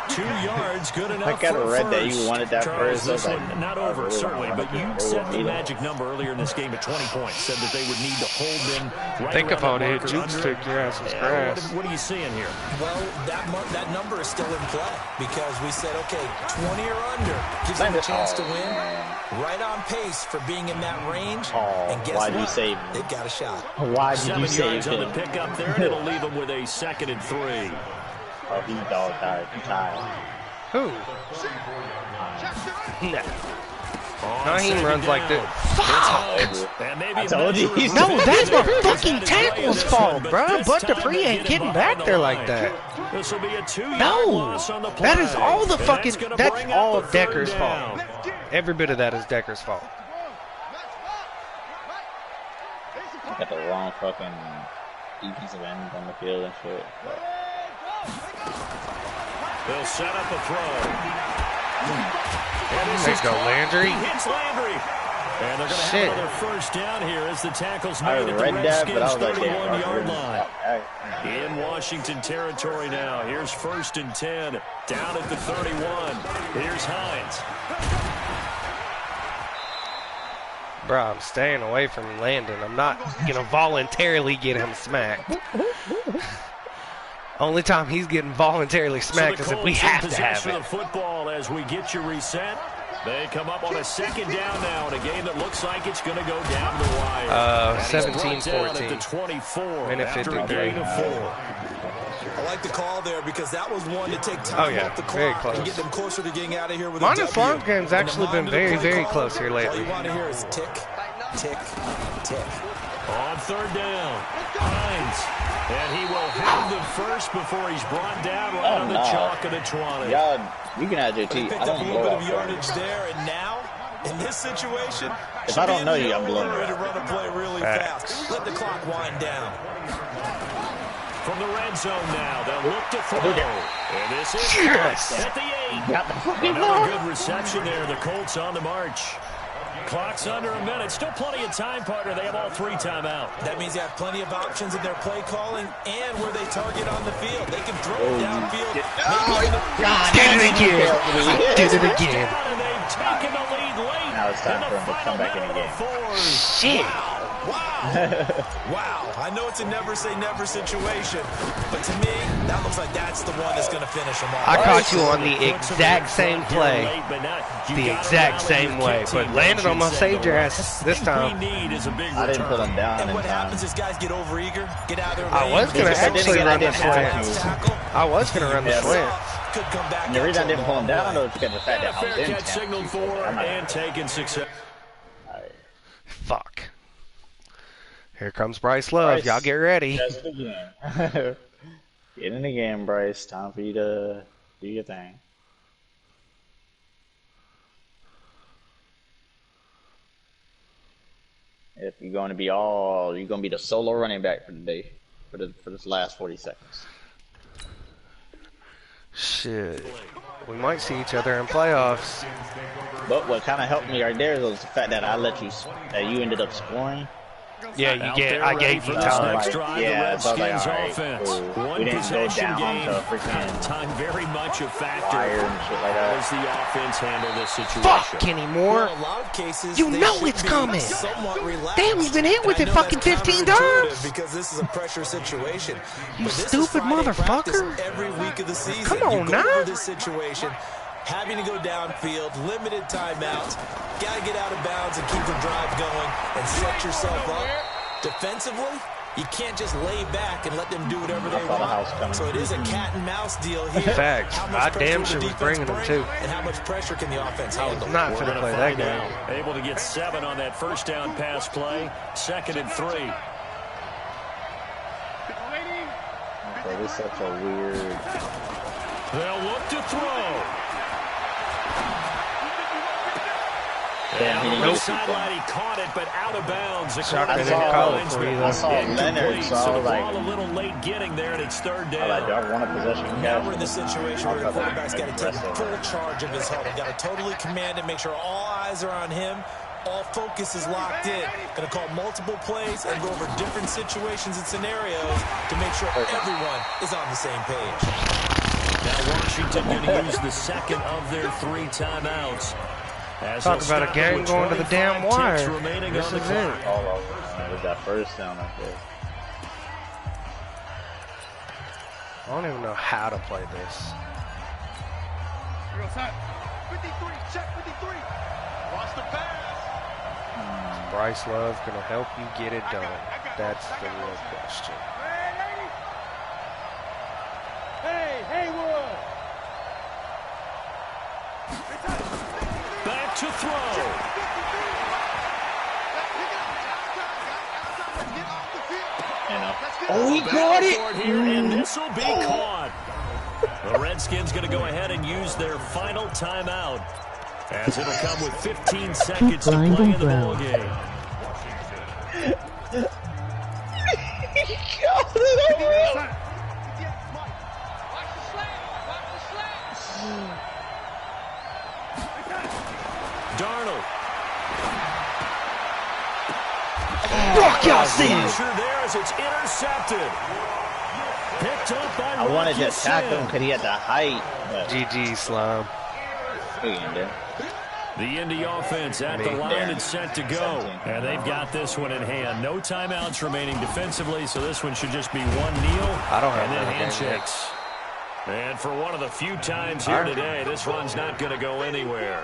2 yards, good enough. I kind of read that you wanted that Charles, first. this one not over, certainly, but you set the magic number earlier in this game at 20 points. Said that they would need to hold them right Think around about the it. Jukes took your ass's grass. What are you seeing here? Well, that number is still in play because we said, okay, 20 or under gives them a chance to win. Right on pace for being in that range. And guess why'd what? you save him? They've got a shot. Why did you 7 save yards on the him? pickup there, and it'll leave them with a 2nd and 3. Oh, he's dog tired. He's tired. Who? Nah. Naheem runs like this. Fuck! I told you. No, that's my fucking tackle's fault, bro. Bud Dupree ain't getting back there like that. This will be a 2-yard No! loss on the play. That is all the fucking... And That's bring up all the 3rd Decker's down. fault. Every bit of that is Decker's fault. Got the wrong fucking defensive end on the field and shit. They'll set up a throw. Let's go, Landry. He hits Landry. And they're going to have another first down here as the tackle's made at the Redskins' 31-yard line. In Washington territory now. Here's 1st and 10. Down at the 31. Here's Hines. Bro, I'm staying away from Landon. I'm not going to voluntarily get him smacked. Only time he's getting voluntarily smacked is if we have to have it. The football as we get you reset. They come up on a 2nd down now in a game that looks like it's going to go down the wire. 17-14. Minute 53. I like the call there because that was one to take time off the clock and get them closer to getting out of here with a W. Minus long game's actually been very, very close here lately. All you want to hear is tick, tick, tick. On 3rd down, Hines. And he will have the first before he's brought down right on the chalk of the 20. Y'all, you can add your teeth. I don't blow a little bit of yardage there, and now, in this situation, if I don't know you, I'm blowing ready to run a play really fast. Let the clock wind down. From the red zone now, they'll look to throw. And this is at the 8. Another good reception there. The Colts on the march. Clock's under a minute. Still plenty of time, partner. They have all 3 timeout. That means they have plenty of options in their play calling and where they target on the field. They can throw it downfield. Did it again. Did it again. They've taken the lead late. Now it's time for him to come back in the game. Shit. Wow. Wow. I know it's a never-say-never situation, but to me, that looks like that's the one that's going to finish them off. I caught you on the exact same play. The exact same way, but landed on my saved your ass this time. I didn't put him down. And what happens is guys get overeager, get out of their I was going to actually run the slants. I was going to run the slants. And the reason I didn't pull him down was because of the fact that I was in signaled for and taken success. Fuck. Here comes Bryce Love. Y'all get ready. Does it again. Get in the game, Bryce. Time for you to do your thing. If you're going to be the solo running back for the day, for this last 40 seconds. Shit. We might see each other in playoffs. But what kind of helped me right there was the fact that you ended up scoring. Yeah, I gave you time. Yeah, so I was like, all right, cool. We didn't go down to freaking time very much a factor fire and shit like that. as the offense handle this situation. Fuck, Kenny Moore. Well, a lot of cases, you know it's coming. Damn, you've been hit with it fucking 15 times. Because this is a pressure situation. You stupid motherfucker. Every week of the season. Come on now. Over this situation. Having to go downfield, limited timeouts, got to get out of bounds and keep the drive going and set yourself up. Defensively, you can't just lay back and let them do whatever they want. So it is a cat and mouse deal here. Facts. I damn sure was bringing them too. And how much pressure can the offense handle? Not for to play that game. Able to get 7 on that first down pass play. 2nd and 3. So this is such a weird. They'll look to throw. Damn, on the sideline, he caught it, but out of bounds. I saw Leonard, so I was like, a little late getting there, and it's 3rd down. I want a possession. Now we're in the situation where the quarterback's got to take full charge of his huddle. Got to totally command it, make sure all eyes are on him. All focus is locked in. Going to call multiple plays and go over different situations and scenarios to make sure everyone is on the same page. Now Washington going to use the 2nd of their 3 timeouts. Talk about a game going to the damn wire. This is it. All over. With that first down up there. I don't even know how to play this. 53, check 53. Watch the pass. Bryce Love going to help you get it done. That's the real question. Hey, Haywood. Back to throw. Oh, he caught it! Here, and this will be caught. The Redskins going to go ahead and use their final timeout, as it'll come with 15 seconds to play in the ball game. He got it over. Darnold. Pressure there as it's intercepted. Picked up by I wanted to tackle him because he had the height. GG, Slime. The Indy offense at the line and set to go. And they've got this one in hand. No timeouts remaining defensively, so this one should just be one kneel and then handshakes. And for one of the few times here today, this one's not going to go anywhere.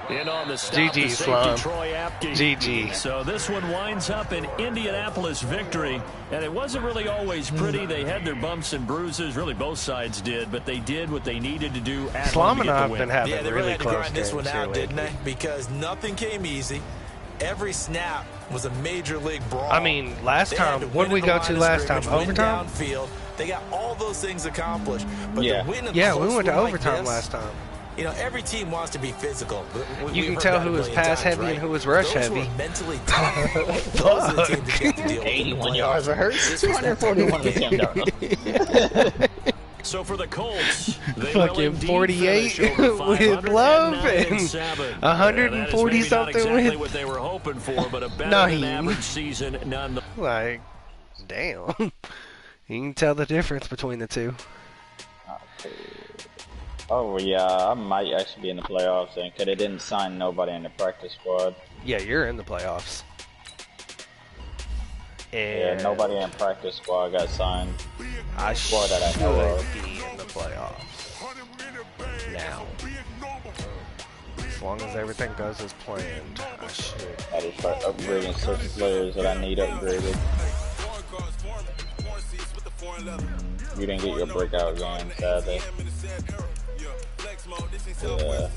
In on the stop, GG, Slum. Troy Apke. GG. So this one winds up an Indianapolis victory, and it wasn't really always pretty. They had their bumps and bruises. Really, both sides did, but they did what they needed to do at home to get the win. Slum and I have been having they really really had to close grind this one out, games didn't they? Because nothing came easy. Every snap was a major league brawl. I mean, last time, what did we go to last time? Overtime? Downfield. They got all those things accomplished. But Yeah. the win in Yeah, close we went to one like overtime this, last time. You know, every team wants to be physical. You can tell who was pass heavy and who was rush Those who heavy. are mentally tough, those are the teams that you have to deal with. 81 yards of Hurts, 241 to Sam Darnold. So for the Colts, they Fucking 48 with Love and 140 something exactly with what they were hoping for, but a better Naheem. than average season nonetheless. like, damn. You can tell the difference between the two. Oh yeah, I might actually be in the playoffs then, because they didn't sign nobody in the practice squad. Yeah, you're in the playoffs. Yeah, And nobody in practice squad got signed. I Squad that I know of. should be in the playoffs now. As long as everything goes as planned, I should. I just start upgrading certain players that I need upgraded. You didn't get your breakout game, sadly. Yeah.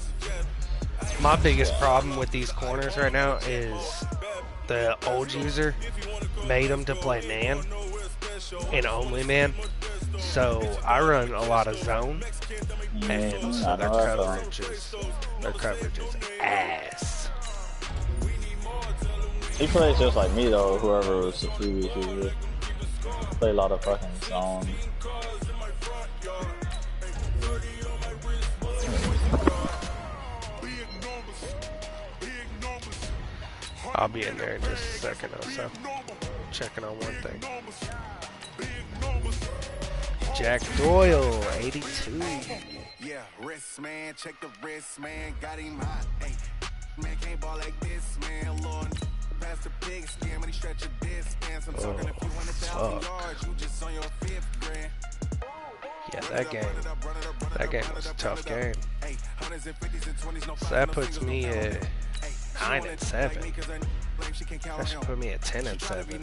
My biggest problem with these corners right now is the old user made them to play man and only man. So I run a lot of zone, and so their coverage is ass. He plays just like me though, whoever was the previous user. Play a lot of fucking zone. I'll be in there in just a second or so. Checking on one thing. Jack Doyle, 82. Yeah, wrist man, check the wrist man, got him hot. Hey, man can't ball like this, man. Lord, pass the big skin when he stretch a disc, man. I'm talking a few 100,000 yards, you just on your fifth grand. Yeah, that game was a tough game. So that puts me at 9-7. That should put me at 10-7.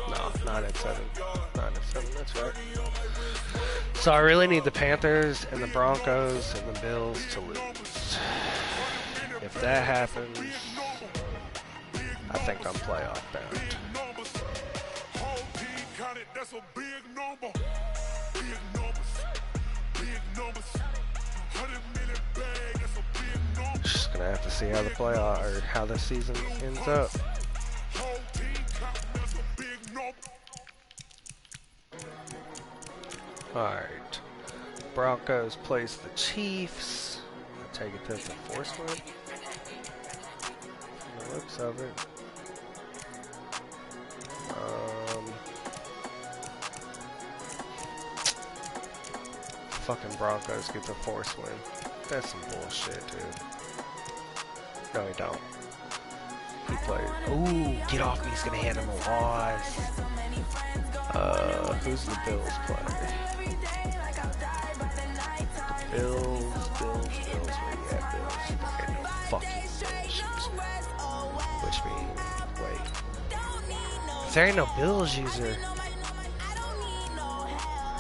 No, 9-7. 9-7, that's right. So I really need the Panthers and the Broncos and the Bills to lose. If that happens, I think I'm playoff bound. Just gonna have to see how the playoff or how the season ends up. Alright. Broncos plays the Chiefs. I take it to the force win. From the looks of it. Fucking Broncos get the force win. That's some bullshit, dude. No, he don't. He played. Ooh, get off me. He's gonna hand him a loss. Who's the Bills play? The Bills. Where you at, Bills? Okay, no fucking Bills user. Which means, wait. If there ain't no Bills user,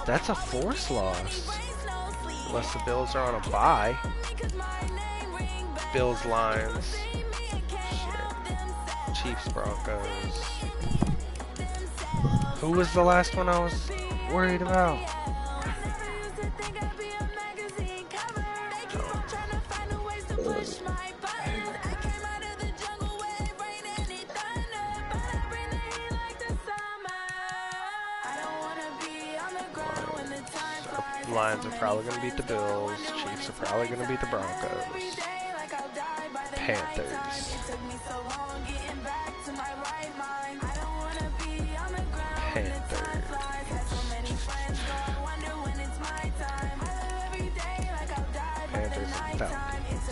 that's a force loss. Unless the Bills are on a bye. Bills, Lions. Shit. Chiefs, Broncos. Who was the last one I was worried about? Lions are probably going to beat the Bills. Chiefs are probably going to beat the Broncos. Panthers. Panthers. Panthers and Falcons.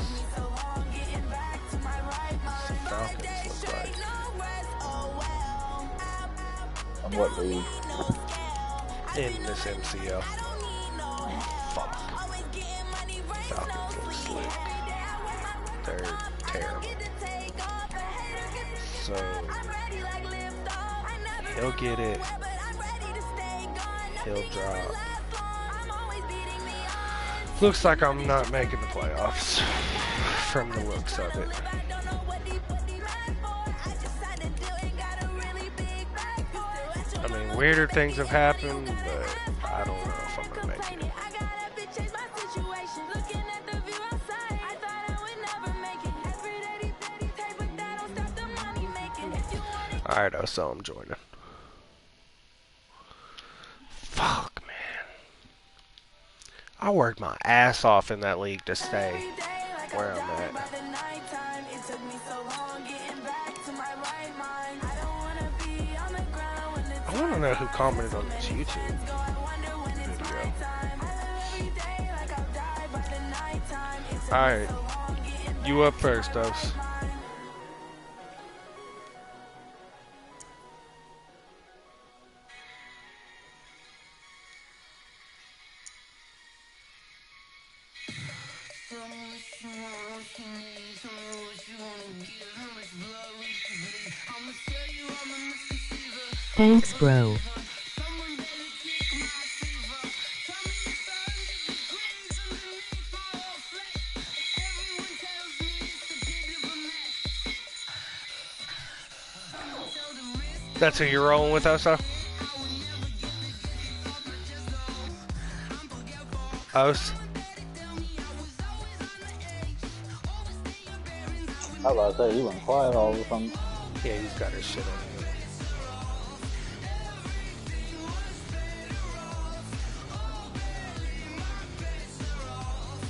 Falcons look like. On what league? In this MCL. Fuck. Falcons look slick. They're terrible. So he'll get it. He'll drop. Looks like I'm not making the playoffs from the looks of it. I mean, weirder things have happened, but I don't know if I'm going to make it. Alright, so I'm joining. Fuck, man. I worked my ass off in that league to stay where I'm at. I want to know who commented on this YouTube video. Alright. You up first, Dose. Thanks, bro. That's who you're rolling with, Oso? Os? I was about to say, he went quiet all of a sudden. Yeah, he's got his shit on.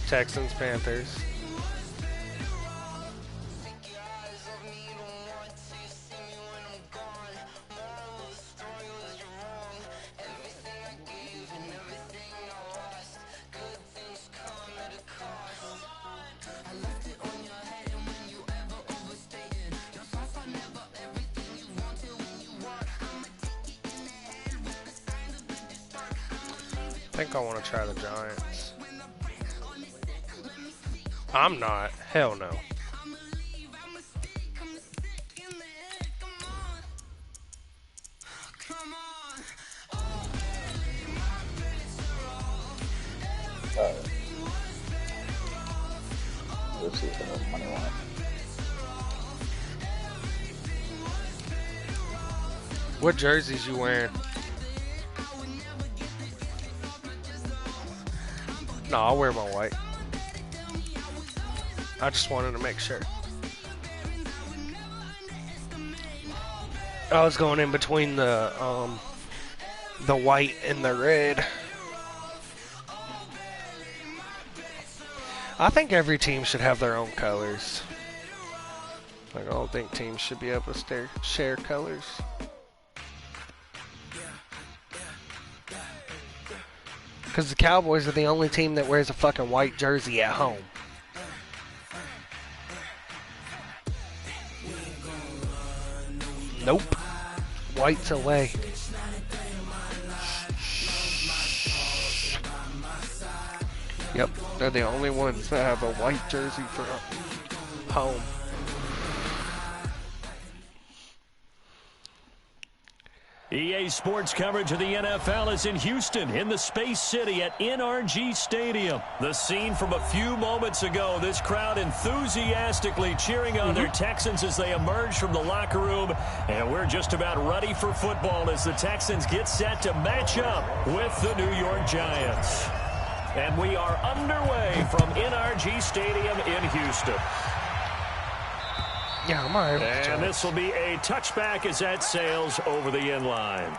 Texans, Panthers. I think I want to try the Giants. I'm not. Hell no. Let's see if I have money on it. What jerseys you wearing? No, I'll wear my white. I just wanted to make sure. I was going in between the white and the red. I think every team should have their own colors. Like, I don't think teams should be able to share colors. Because the Cowboys are the only team that wears a fucking white jersey at home. Nope. White's away. Yep, they're the only ones that have a white jersey for home. EA Sports coverage of the NFL is in Houston, in the Space City at NRG Stadium. The scene from a few moments ago, this crowd enthusiastically cheering on their Texans as they emerge from the locker room. And we're just about ready for football as the Texans get set to match up with the New York Giants. And we are underway from NRG Stadium in Houston. Yeah, I'm alright. And this will be a touchback as that sails over the end line.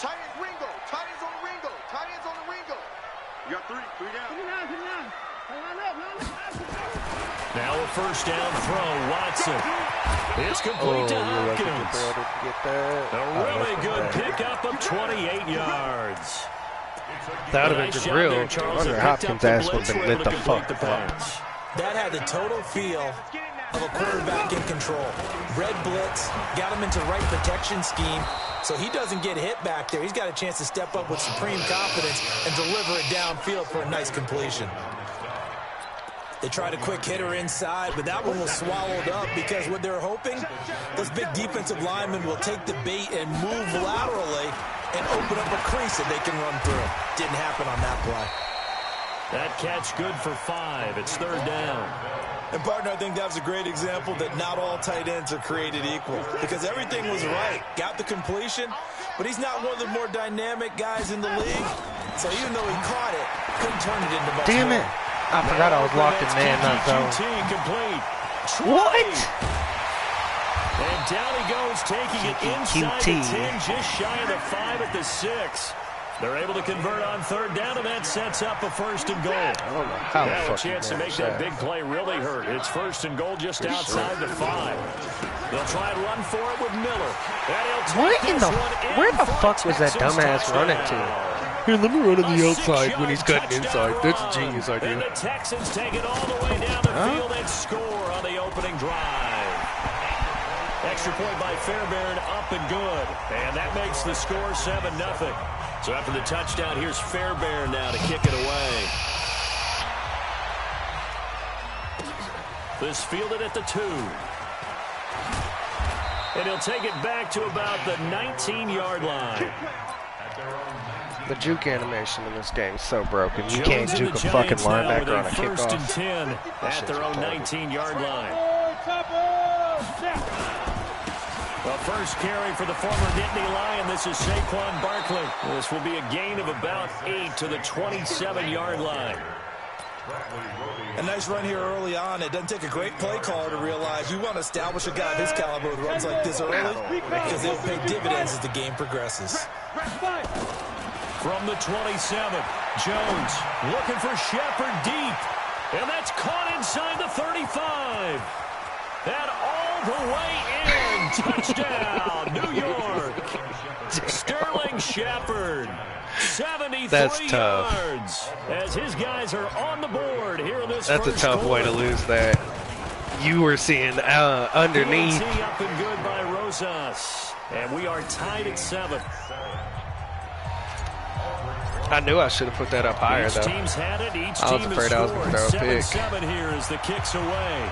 Tight ends Ringo. Tight ends on the Ringo. Tight ends on the Ringo. You got 3 down. Now a first down throw, Watson. It's complete to Hopkins. A really good pickup of 28 yards. That would have been real. I wonder Hopkins' ass would have been lit the fuck up. That had the total feel of a quarterback in control. Red blitz, got him into right protection scheme, so he doesn't get hit back there. He's got a chance to step up with supreme confidence and deliver it downfield for a nice completion. They tried a quick hitter inside, but that one was swallowed up because what they're hoping, those big defensive linemen will take the bait and move laterally and open up a crease that they can run through. Didn't happen on that play. That catch good for 5. It's third down. And, partner, I think that was a great example that not all tight ends are created equal because everything was right. Got the completion, but he's not one of the more dynamic guys in the league. So even though he caught it, couldn't turn it into much Damn more. it. I forgot I was locked in man, not zone. What? And down he goes, taking it inside the 10, just shy of the 5 at the 6. They're able to convert on third down, and that sets up a first and goal. How a chance to make that big play really hurt. It's first and goal just outside the 5. They'll try and run for it with Miller. Where the fuck was that dumbass running to? Here, let me run on the outside when he's cutting inside. That's a genius idea. And the Texans take it all the way down the field and score on the opening drive. Extra point by Fairbairn, up and good. And that makes the score 7-0. So after the touchdown, here's Fairbairn now to kick it away. This fielded at the 2. And he'll take it back to about the 19-yard line. The juke animation in this game is so broken. You can't juke a fucking linebacker on a kickoff. First and 10 at their own 19-yard line. Well, first carry for the former Nittany Lion. This is Saquon Barkley. This will be a gain of about 8 to the 27-yard line. A nice run here early on. It doesn't take a great play caller to realize you want to establish a guy of his caliber who runs like this early because they'll pay dividends as the game progresses. From the 27, Jones looking for Shepard deep. And that's caught inside the 35. And all the way in. Touchdown, New York. Sterling Shepard, 73 yards. As his guys are on the board here in this That's a tough way to lose that. You were seeing underneath. Up and good by Rosas. And we are tied at 7. I knew I should have put that up higher, though. Team's had it. Each I was afraid I was going to throw a pick. 7-7 here as the kick's away.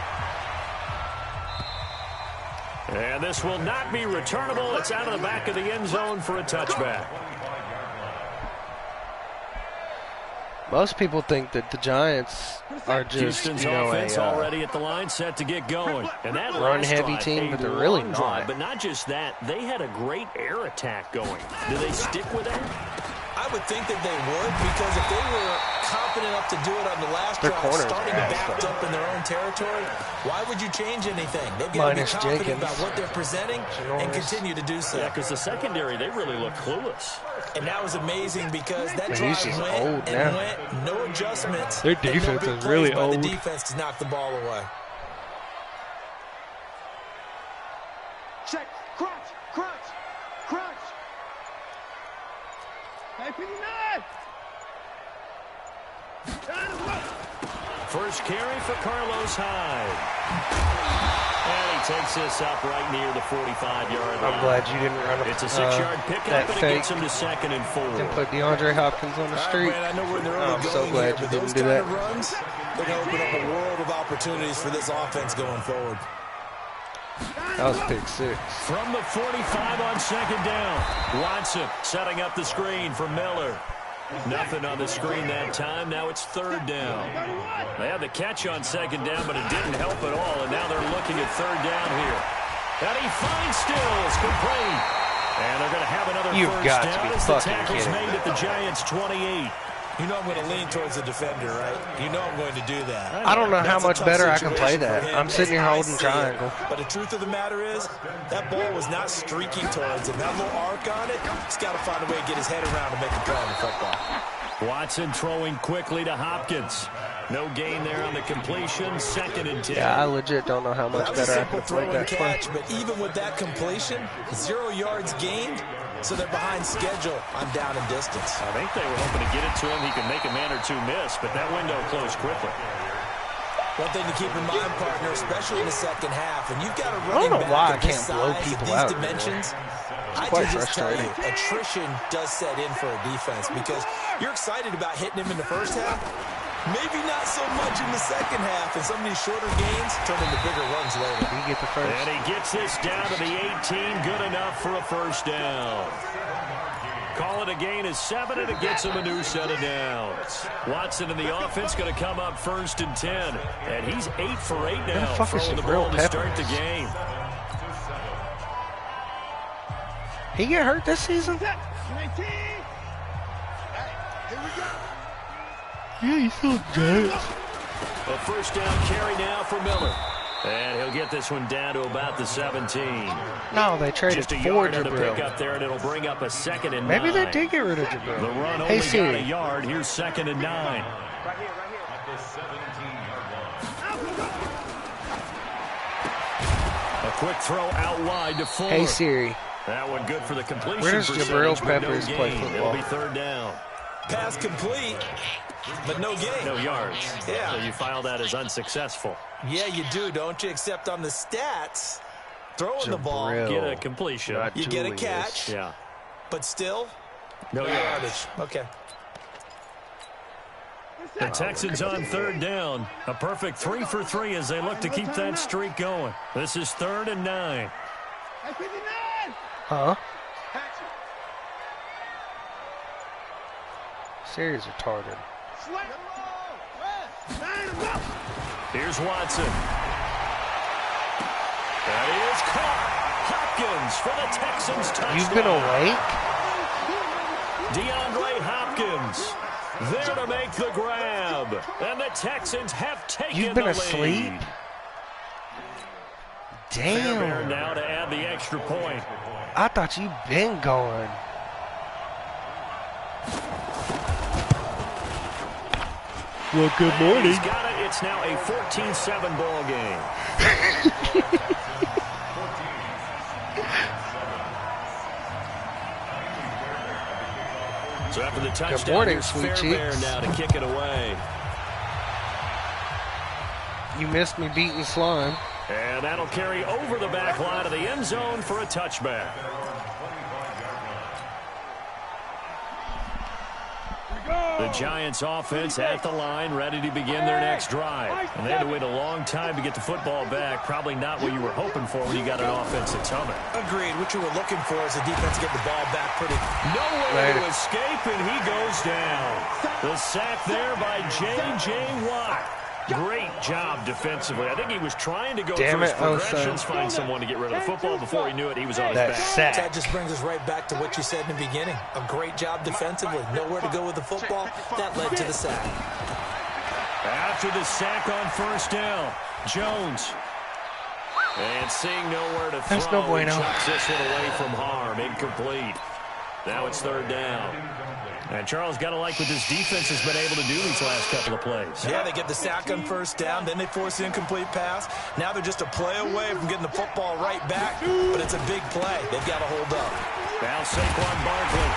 And this will not be returnable. It's out of the back of the end zone for a touchback. Most people think that the Giants are just, Houston's offense already at the line, set to get going. And that run-heavy team, but they're really not. But not just that, they had a great air attack going. Do they stick with that? I would think that they would, because if they were confident enough to do it on the last drive, starting backed up in their own territory, why would you change anything? They've got to be confident about what they're presenting and continue to do so. Yeah, because the secondary, they really look clueless. And that was amazing because that drive went and went, no adjustments. Their defense is really old. The defense to knock the ball away. Check, crunch, crunch, crunch. First carry for Carlos Hyde. And he takes this up right near the 45-yard line. I'm glad you didn't run It's a 6-yard pickup, and it gets him to 2nd and 4. And put DeAndre Hopkins on the street. Right, I know where they're I'm so glad you didn't do that. Runs, they're going to open up a world of opportunities for this offense going forward. That was pick 6. From the 45 on 2nd down. Watson setting up the screen for Miller. Nothing on the screen that time. Now it's 3rd down. They had the catch on 2nd down, but it didn't help at all. And now they're looking at 3rd down here. And he finds Stills, complete. And they're going to have another first down as the tackle's made at the Giants' 28. You know I'm going to lean towards the defender, right? You know I'm going to do that. I don't know how much better I can play that. I'm sitting here holding triangle. But the truth of the matter is, that ball was not streaking towards him. That little arc on it, he's got to find a way to get his head around to make a play on the football. Watson throwing quickly to Hopkins. No gain there on the completion. 2nd and 10. Yeah, I legit don't know how much better I can play that play. But even with that completion, 0 yards gained. So they're behind schedule on down and distance. I think they were hoping to get it to him. He could make a man or two miss, but that window closed quickly. One thing to keep in mind, partner, especially in the second half, and you've got a running back why I of this can't blow size, people these out, dimensions. I quite can just tell you, frustrating. attrition does set in for a defense because you're excited about hitting him in the first half. Maybe not so much in the second half, and some of these shorter gains turn into bigger runs later. You get the first. And he gets this down to the 18. Good enough for a first down. Call it a gain of 7, and it gets him a new set of downs. Watson in the offense going to come up 1st and 10. And he's 8 for 8 now, throwing the ball to start the game. He get hurt this season? Yeah, he's still Giants. A first down carry now for Miller. And he'll get this one down to about the 17. No, they traded Just a for yard on the Jabril. pick up there, and it'll bring up a 2nd and 9. Maybe they did get rid of Jabril. The run only got a yard. Here's 2nd and 9. A quick throw out wide to Fuller. Hey Siri. That one good for the completion. Where does Jabril percentage, Peppers no play gain. football? It'll be 3rd down. Pass complete, but no gain. No yards. Yeah. So you file that as unsuccessful. Yeah, you do, don't you? Except on the stats, throwing the ball, Get a completion. you get a catch, Yeah. but still, No yardage. Okay. The Texans on 3rd down. A perfect 3 for 3 as they look to keep that streak going. This is 3rd and 9. Huh? Siri's retarded. Here's Watson. That is caught. Hopkins for the Texans touchdown. You've been awake? DeAndre Hopkins there to make the grab. And the Texans have taken You've been the asleep? lead. Damn. Fairbairn now to add the extra point. I thought you'd been going. Well, good morning. He's got it. It's now a 14-7 ball game. So after the touchdown, good morning, here's sweet Fairbairn cheeks. now to kick it away. You missed me beating slime. And that'll carry over the back line of the end zone for a touchback. The Giants offense at the line, ready to begin their next drive. And they had to wait a long time to get the football back. Probably not what you were hoping for when you got an offense that's humming. Agreed. What you were looking for is the defense to get the ball back pretty. Nowhere to escape, and he goes down. The sack there by J.J. Watt. Great job defensively. I think he was trying to go through his progressions, find someone to get rid of the football. Before he knew it, he was on his back. Sack. That just brings us right back to what you said in the beginning. A great job defensively. Nowhere to go with the football. That led to the sack. After the sack on first down, Jones. And seeing nowhere to throw, That's no bueno. he chucks this one away from harm. Incomplete. Now it's 3rd down. And Charles, got to like what this defense has been able to do these last couple of plays. Yeah, they get the sack on first down, then they force the incomplete pass. Now they're just a play away from getting the football right back, but it's a big play. They've got to hold up. Now Saquon Barkley.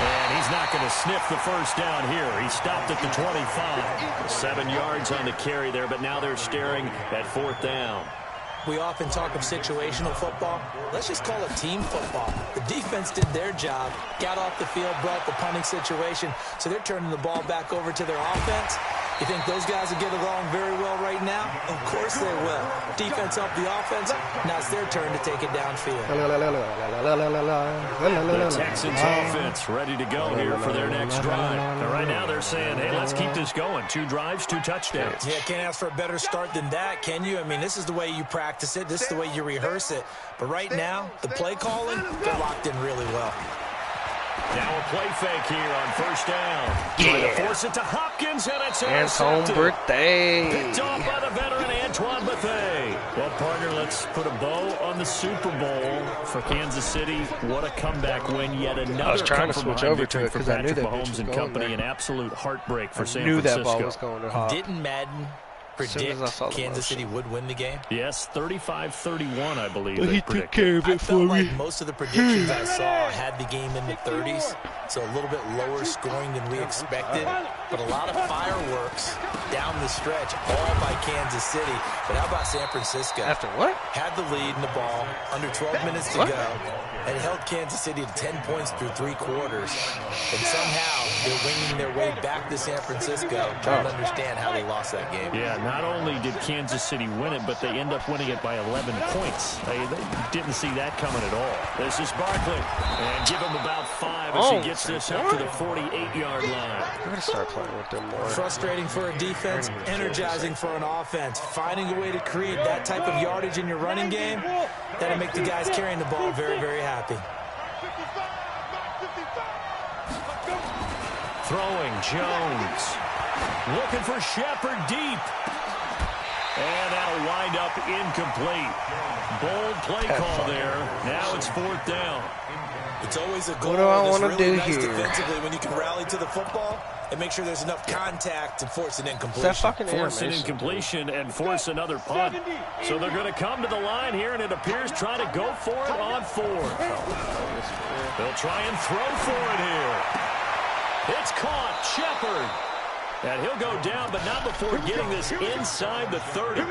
And he's not going to sniff the first down here. He stopped at the 25. 7 yards on the carry there, but now they're staring at 4th down. We often talk of situational football. Let's just call it team football. The defense did their job, got off the field, brought the punting situation, so they're turning the ball back over to their offense. You think those guys will get along very well right now? Of course they will. Defense helped the offense. Now it's their turn to take it downfield. The Texans offense ready to go here for their next drive. And right now they're saying, hey, let's keep this going. 2 drives, 2 touchdowns. Yeah, can't ask for a better start than that, can you? I mean, this is the way you practice it. This is the way you rehearse it. But right now, the play calling, they're locked in really well. Now a play fake here on first down. Trying to force it to Hopkins, and it's Antoine Berthet. Picked off by the veteran Antoine Berthet. Well, partner, let's put a bow on the Super Bowl for Kansas City. What a comeback win. Yet another. I was trying to switch over to it because I knew that Mahomes and company. An absolute heartbreak for San Francisco. Francisco. That ball was going to Hop. Didn't Madden predict Kansas City would win the game? Yes, 35-31, I believe. But he took care of it for me. Like most of the predictions I saw had the game in the 30s, so a little bit lower scoring than we expected. But a lot of fireworks down the stretch, all by Kansas City. But how about San Francisco? After what? Had the lead in the ball, under 12 minutes to go, and held Kansas City to 10 points through 3 quarters. And somehow they're winging their way back to San Francisco, trying to understand how they lost that game. Yeah, not only did Kansas City win it, but they end up winning it by 11 points. They didn't see that coming at all. This is Barkley, and give him about 5 as he gets this up to the 48-yard line. I'm going to start playing with them more. Frustrating for a defense, energizing for an offense. Finding a way to create that type of yardage in your running game, that'll make the guys carrying the ball very, very happy. Throwing, Jones. Looking for Shepard deep. And that'll wind up incomplete. Bold play call there. Now it's 4th down. It's always a goal. What do I want to really do nice here? Defensively, when you can rally to the football and make sure there's enough contact to force an incompletion. That fucking force an incompletion and force another punt. So they're going to come to the line here, and it appears trying to go for it on 4. They'll try and throw for it here. It's caught. Shepard. And he'll go down, but not before getting this inside the 30.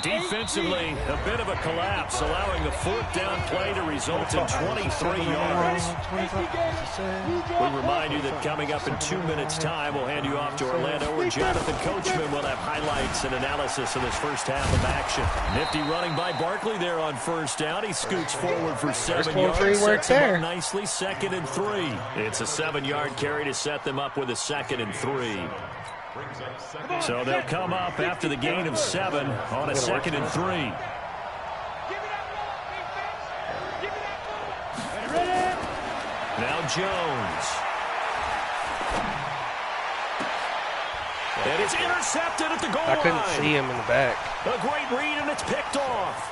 Defensively, a bit of a collapse, allowing the 4th down play to result in 23 yards. We remind you that coming up in 2 minutes' time, we'll hand you off to Orlando, where Jonathan Coachman will have highlights and analysis of this first half of action. Nifty running by Barkley there on 1st down. He scoots forward for 7 yards. Sets him up nicely, 2nd and 3. It's a 7-yard carry to set them up with a 2nd and 3. So they'll come up after the gain of 7 on a 2nd and 3. Now Jones. And it's intercepted at the goal line. I couldn't see him in the back. A great read, and it's picked off.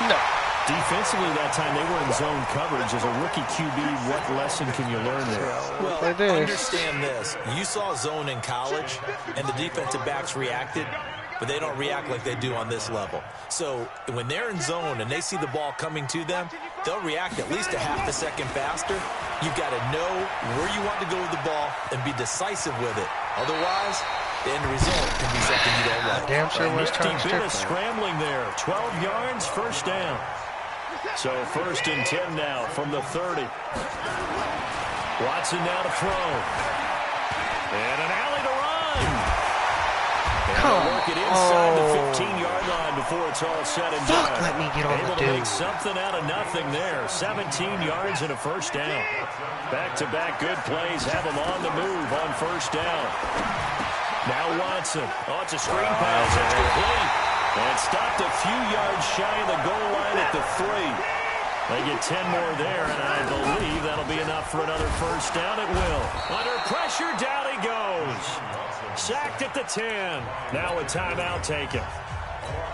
No. Defensively that time, they were in zone coverage. As a rookie QB, what lesson can you learn there? Well, understand this. You saw zone in college, and the defensive backs reacted, but they don't react like they do on this level. So when they're in zone and they see the ball coming to them, they'll react at least a half a second faster. You've got to know where you want to go with the ball and be decisive with it. Otherwise, the end result can be something you don't like. Damn sure was trying to bit of scrambling there. 12 yards, 1st down. So 1st and 10 now from the 30. Watson now to throw. And an alley to run. And they'll work it inside the 15-yard line before it's all said and done. Let me get on Able the to make something out of nothing there. 17 yards and a 1st down. Back-to-back good plays have them on the move on 1st down. Now Watson. Oh, it's a screen pass. It's complete. And stopped a few yards shy of the goal line at the 3. They get 10 more there, and I believe that'll be enough for another 1st down. It will. Under pressure, down he goes. Sacked at the 10. Now a timeout taken.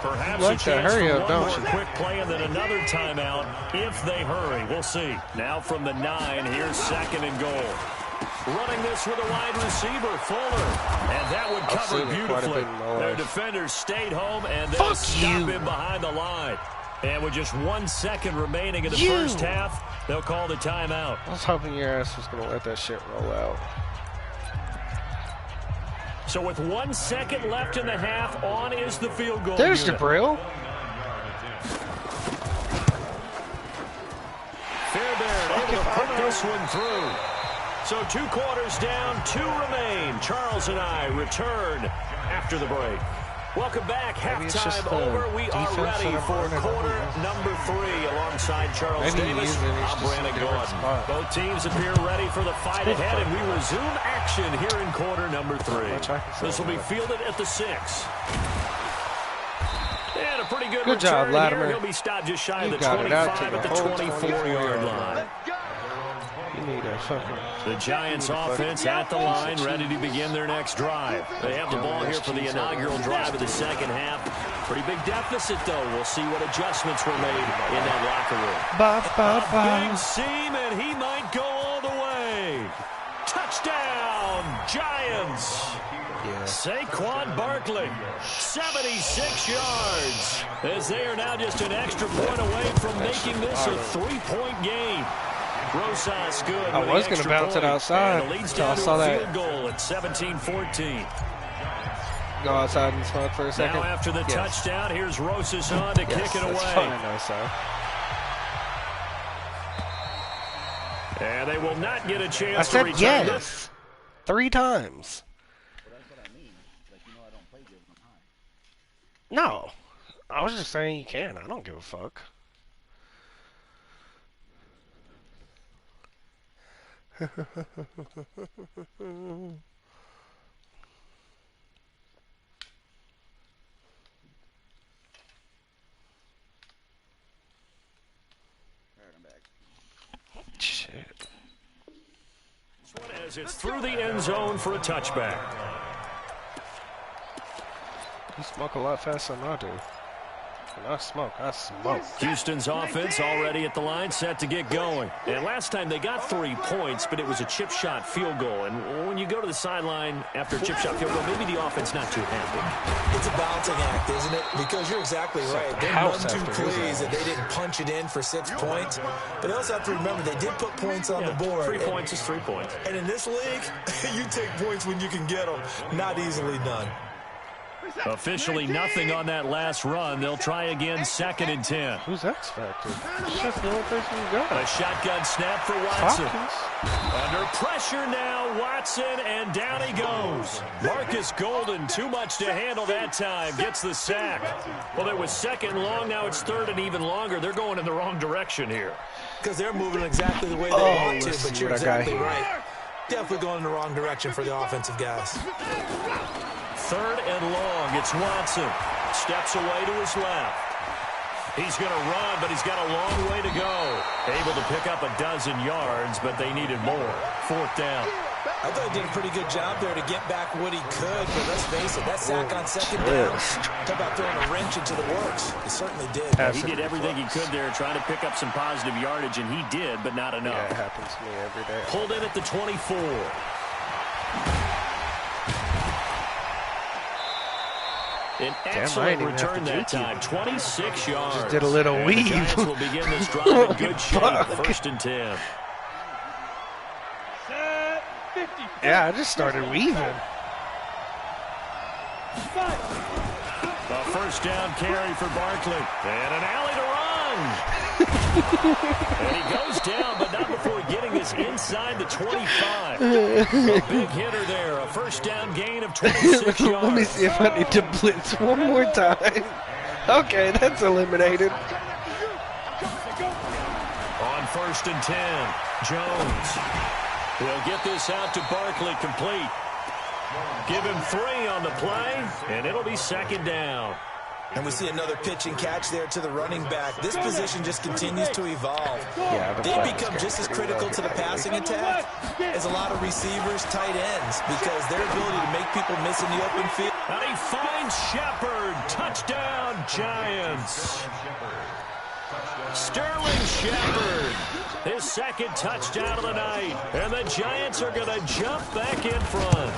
Perhaps a chance for one more quick play and then another timeout if they hurry. We'll see. Now from the 9, here's 2nd and goal. Running this with a wide receiver, Fuller. And that would cover beautifully. Their defenders stayed home, and they'll stop him behind the line. And with just 1 second remaining in the first half, they'll call the timeout. I was hoping your ass was going to let that shit roll out. So with 1 second left in the half, on is the field goal There's unit. DeBrill. Fairbairn able to put this one through. So 2 quarters down, 2 remain. Charles and I return after the break. Welcome back. Halftime over. We are ready for quarter number 3 alongside Charles Davis. I'm Brandon Gordon. Both teams appear ready for the fight ahead, and we resume action here in quarter number 3. This will be fielded at the 6. And a pretty good Good job, return Latimer. here. He'll be stopped just shy of the got it out 25 to at the the whole 24-yard line. You need a fucking... The Giants offense at the line, ready to begin their next drive. They have the ball here for the inaugural drive of the second half. Pretty big deficit, though. We'll see what adjustments were made in that locker room. Big seam, and he might go all the way. Touchdown, Giants. Yeah. Saquon Barkley, 76 yards, as they are now just an extra point away from making this a three-point game. Rosas good. I was going to bounce it outside until I saw that. Field goal at 17-14. Go outside and smoke for a second. Now after the touchdown, here's Rosas on to kick it away. Fine, so. And they will not get a chance I to said return yes. 3 times. No. I was just saying you can. I don't give a fuck. Shit. As it's through the end zone for a touchback. You smoke a lot faster than I do. When I smoke, I smoke. Houston's offense already at the line, set to get going. And last time they got 3 points, but it was a chip shot field goal. And when you go to the sideline after a chip shot field goal, maybe the offense not too happy. It's a balancing act, isn't it? Because you're exactly right. They run 2 plays that they didn't punch it in for 6 points. But they also have to remember they did put points on the board. 3 points is 3 points. And in this league, you take points when you can get them. Not easily done. Officially nothing on that last run. They'll try again, 2nd and 10. Who's X Factor? That's the only person you got. A shotgun snap for Watson. Hopkins. Under pressure now, Watson, and down he goes. Marcus Golden, too much to handle that time, gets the sack. Well, it was 2nd and long, now it's 3rd and even longer. They're going in the wrong direction here. Because they're moving exactly the way they want to, but you're exactly right. Definitely going in the wrong direction for the offensive guys. 3rd and long. It's Watson. Steps away to his left. He's going to run, but he's got a long way to go. Able to pick up 12 yards, but they needed more. 4th down. I thought he did a pretty good job there to get back what he could, but let's face it, that sack on 2nd down, talk about throwing a wrench into the works. He certainly did. He did everything he could there, trying to pick up some positive yardage, and he did, but not enough. Yeah, it happens to me every day. Pulled in at the 24. An excellent return that time, 26 yards. Just did a little weave. The Giants will begin this drive in good shape, 1st and 10. Yeah, I just started weaving. A 1st down carry for Barkley. And an alley to run. And he goes down, but not before getting this inside the 25. A big hitter there. A 1st down gain of 26 yards. Let me see if I need to blitz one more time. Okay, that's eliminated. On 1st and 10, Jones. He'll get this out to Barkley, complete. Give him 3 on the play, and it'll be 2nd down. And we see another pitch and catch there to the running back. This position just continues to evolve. Yeah, they become just as critical to the passing attack as a lot of receivers, tight ends, because their ability to make people miss in the open field. And he finds Shepard. Touchdown, Giants. Sterling Shepard, his 2nd touchdown of the night. And the Giants are going to jump back in front.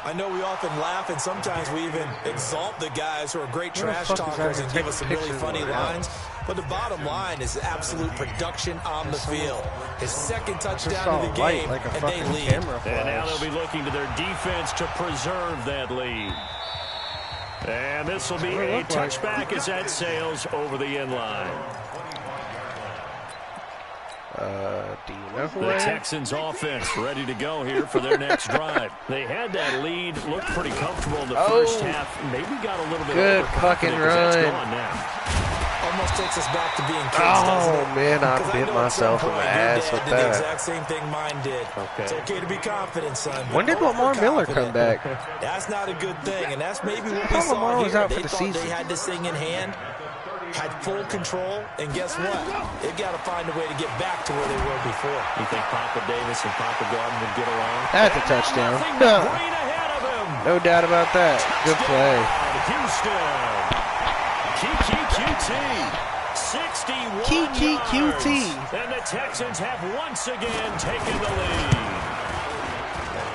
I know we often laugh, and sometimes we even exalt the guys who are great trash talkers and give us some really funny lines. But the bottom line is absolute production on the field. His 2nd touchdown of the game, and they lead. And now they'll be looking to their defense to preserve that lead. And this will be a touchback as that sails over the end line. Do you know who the Texans offense ready to go here for their next drive. They had that lead, looked pretty comfortable in the first half. Maybe got a little bit good fucking run. On almost takes us back to being kids, doesn't it? Oh, man, I bit myself in the ass with the that. exact same thing mine did. Okay. It's okay to be confident, son. When did Lamar Miller come back? That's not a good thing, and that's maybe what I we thought saw Lamar was here. out for They the thought season. they had this thing in hand, had full control, and guess what? They've got to find a way to get back to where they were before. You think Papa Davis and Papa Gordon would get along? That's a touchdown. Nothing but green ahead of him. No doubt about that. Good play. Houston. QT. 61 QT. yards. And the Texans have once again taken the lead.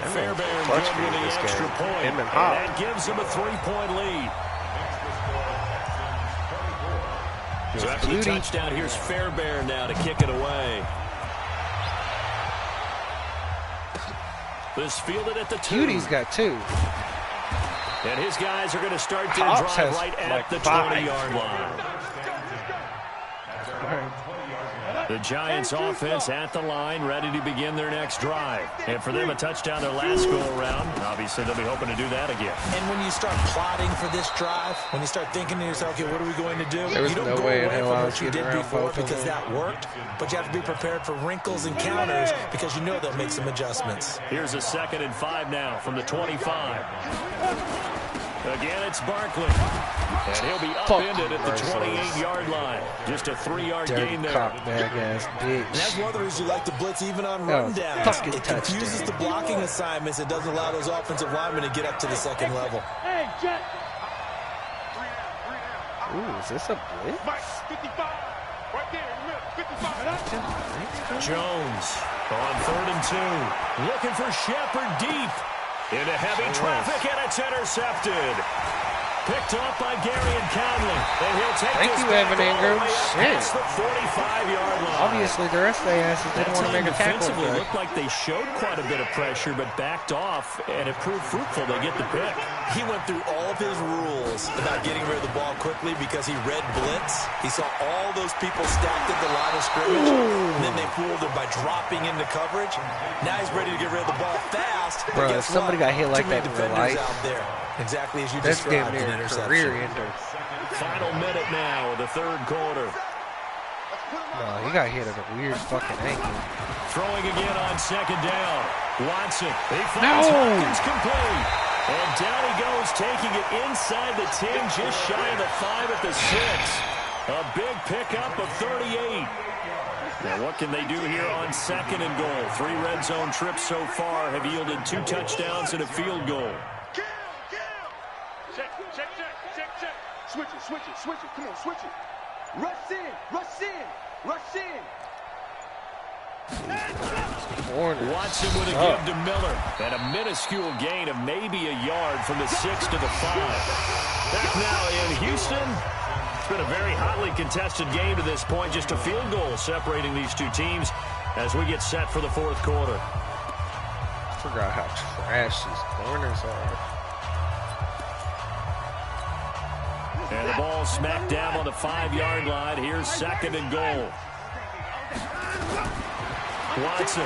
Fairbairn good with the extra point. And that gives them a 3-point lead. So after the touchdown, here's Fairbairn now to kick it away. This fielded at the 2. Cuty's got 2. And his guys are going to start their Pops drive has right at like the 5. 20-yard line. The Giants offense at the line, ready to begin their next drive. And for them, a touchdown their last go-around. Obviously, they'll be hoping to do that again. And when you start plotting for this drive, when you start thinking to yourself, okay, what are we going to do? There was you don't no go way in away hell from I what was you getting did around before both of because them. that worked, but you have to be prepared for wrinkles and counters because you know they'll make some adjustments. Here's a 2nd and 5 now from the 25. Again, it's Barkley. And he'll be upended at the 28-yard line. Just a 3-yard gain there. Cop bag-ass bitch. And that's one of the reasons you like to blitz even on rundowns. Fucking It confuses touchdown. the blocking assignments. It doesn't allow those offensive linemen to get up to the second level. Ooh, is this a blitz? Jones on 3rd and 2. Looking for Shepard deep. Into heavy traffic, and it's intercepted. Picked off by Gary and Conley. And he'll take Thank this you, back Evan all the Ingram. way Shit. past the 45-yard line. Obviously, the rest of the asses didn't want to make a tackle. Defensively, today. looked like they showed quite a bit of pressure, but backed off, and it proved fruitful. They get the pick. He went through all of his rules about getting rid of the ball quickly because he read blitz. He saw all those people stacked at the line of scrimmage, and then they fooled him by dropping into coverage. Now he's ready to get rid of the ball fast. Bro, if somebody got hit like that in real life, out there. Exactly as you that's described, damn an near a interception. career ender. Final minute now of the 3rd quarter. No, he got hit at a weird fucking ankle. Throwing again on 2nd down. Watson. He finds Hopkins complete. And down he goes, taking it inside the 10, just shy of the 5 at the 6. A big pickup of 38. Now what can they do here on 2nd and goal? 3 red zone trips so far have yielded 2 touchdowns and a field goal. Check. Switch it. Come on, switch it. Rush in. Watson would have given to Miller. And a minuscule gain of maybe a yard from the 6 to the 5. Back now in Houston. It's been a very hotly contested game to this point. Just a field goal separating these two teams as we get set for the 4th quarter. I forgot how trash these corners are. And the ball smacked down on the 5-yard line. Here's 2nd and goal. Watson.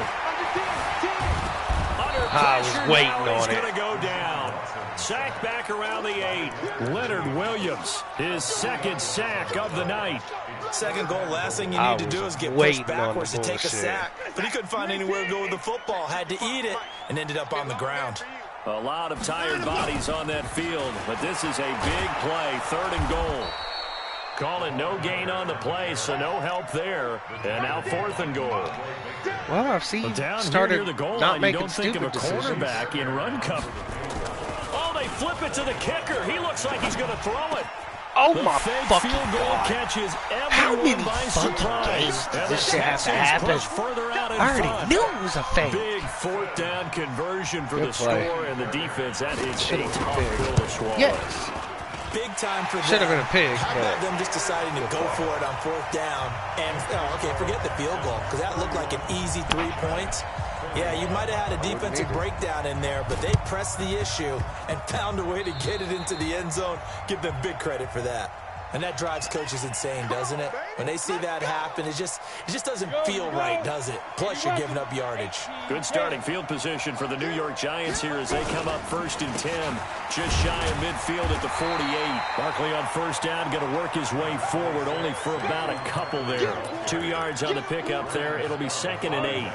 Under pressure. I was waiting on He's it. going to go down. Sack back around the 8. Leonard Williams, his 2nd sack of the night. 2nd goal, last thing you need to do is get pushed backwards to take a sack. But he couldn't find anywhere to go with the football. Had to eat it and ended up on the ground. A lot of tired bodies on that field, but this is a big play, 3rd and goal. Calling no gain on the play, so no help there. And now 4th and goal. Well, I've seen Down started here near the goal not line, making you don't think of a stupid decisions. cornerback in run cover. Oh, they flip it to the kicker. He looks like he's going to throw it. Oh The my fake fucking field goal God. catches How everyone many by fucking surprise. games does And this the shit have to Texans happen? push further out in I already front. knew it was a fake. Big 4th down conversion for Good the play. score and the defense. That is a Should've been tough big. pill to swallow. Yes. Big time for them. Should have been a pig. How about But them just deciding to go for it on 4th down? And, okay, forget the field goal, because that looked like an easy 3 points. Yeah, you might have had a defensive breakdown in there, but they pressed the issue and found a way to get it into the end zone. Give them big credit for that. And that drives coaches insane, doesn't it? When they see that happen, it just doesn't feel right, does it? Plus, you're giving up yardage. Good starting field position for the New York Giants here as they come up 1st and 10. Just shy of midfield at the 48. Barkley on first down, going to work his way forward, only for about a couple there. 2 yards on the pickup there. It'll be 2nd and 8.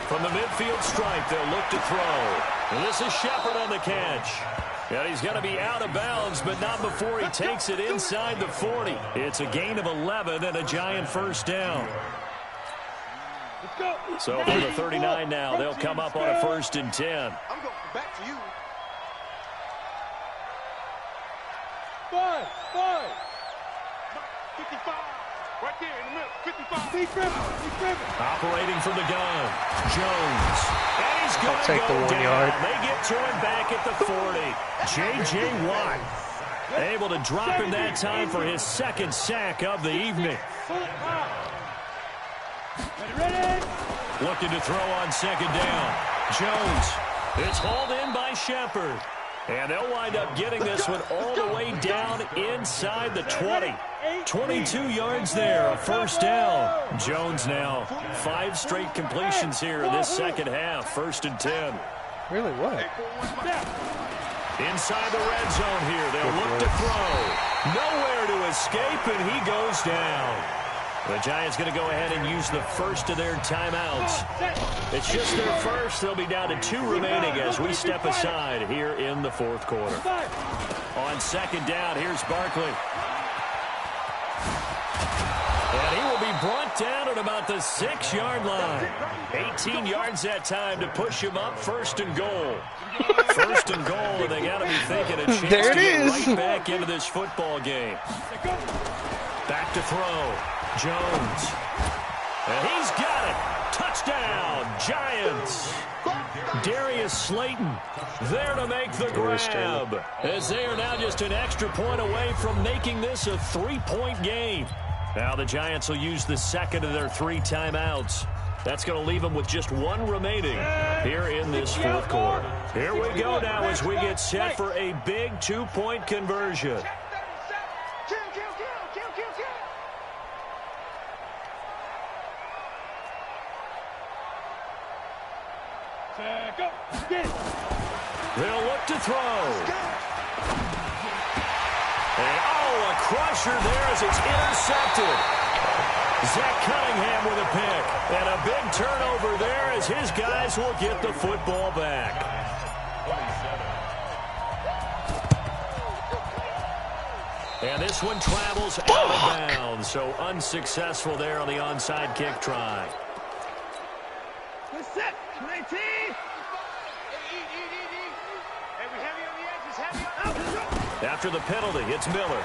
From the midfield stripe, they'll look to throw. And this is Shepard on the catch. And he's going to be out of bounds, but not before he takes it inside the 40. It's a gain of 11 and a Giant first down. So from the 39 now, they'll come up on a 1st and 10. I'm going back to you. 55. Right there in the middle. 55. Operating from the gun. Jones. And he's going to take the 1 down. yard. They get to him back at the 40. J.J. Watt able to drop him that time for his 2nd sack of the evening. Looking to throw on 2nd down. Jones. It's hauled in by Shepard. And they'll wind up getting this one all the way down inside the 20. 22 yards there, a 1st down. Jones now 5 straight completions here in this 2nd half, 1st and 10. Really, what? Inside the red zone here, they'll look to throw. Nowhere to escape, and he goes down. The Giants going to go ahead and use the first of their timeouts. It's just their first. They'll be down to 2 remaining as we step aside here in the 4th quarter. On 2nd down, here's Barkley. And he will be brought down at about the 6-yard line. 18 yards that time to push him up 1st and goal. 1st and goal, and they got to be thinking a chance to get right back into this football game. Back to throw. Jones. And he's got it. Touchdown, Giants. Darius Slayton there to make the grab. As they are now just an extra point away from making this a 3-point game. Now the Giants will use the 2nd of their 3 timeouts. That's going to leave them with just 1 remaining here in this 4th quarter. Here we go now as we get set for a big 2-point conversion. They'll look to throw. And a crusher there as it's intercepted. Zach Cunningham with a pick. And a big turnover there as his guys will get the football back. And this one travels out of bounds. So unsuccessful there on the onside kick try. Set. 19. After the penalty, it's Miller.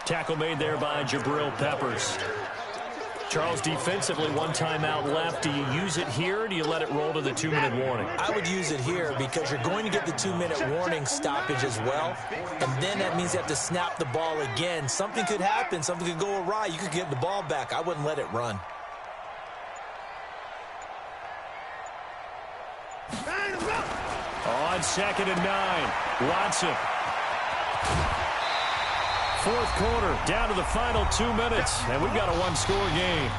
Tackle made there by Jabril Peppers. Charles, defensively, 1 timeout left. Do you use it here, or do you let it roll to the 2-minute warning? I would use it here because you're going to get the 2-minute warning stoppage as well. And then that means you have to snap the ball again. Something could happen. Something could go awry. You could get the ball back. I wouldn't let it run. On 2nd and 9, Watson. 4th quarter, down to the final 2 minutes, and we've got a 1-score game.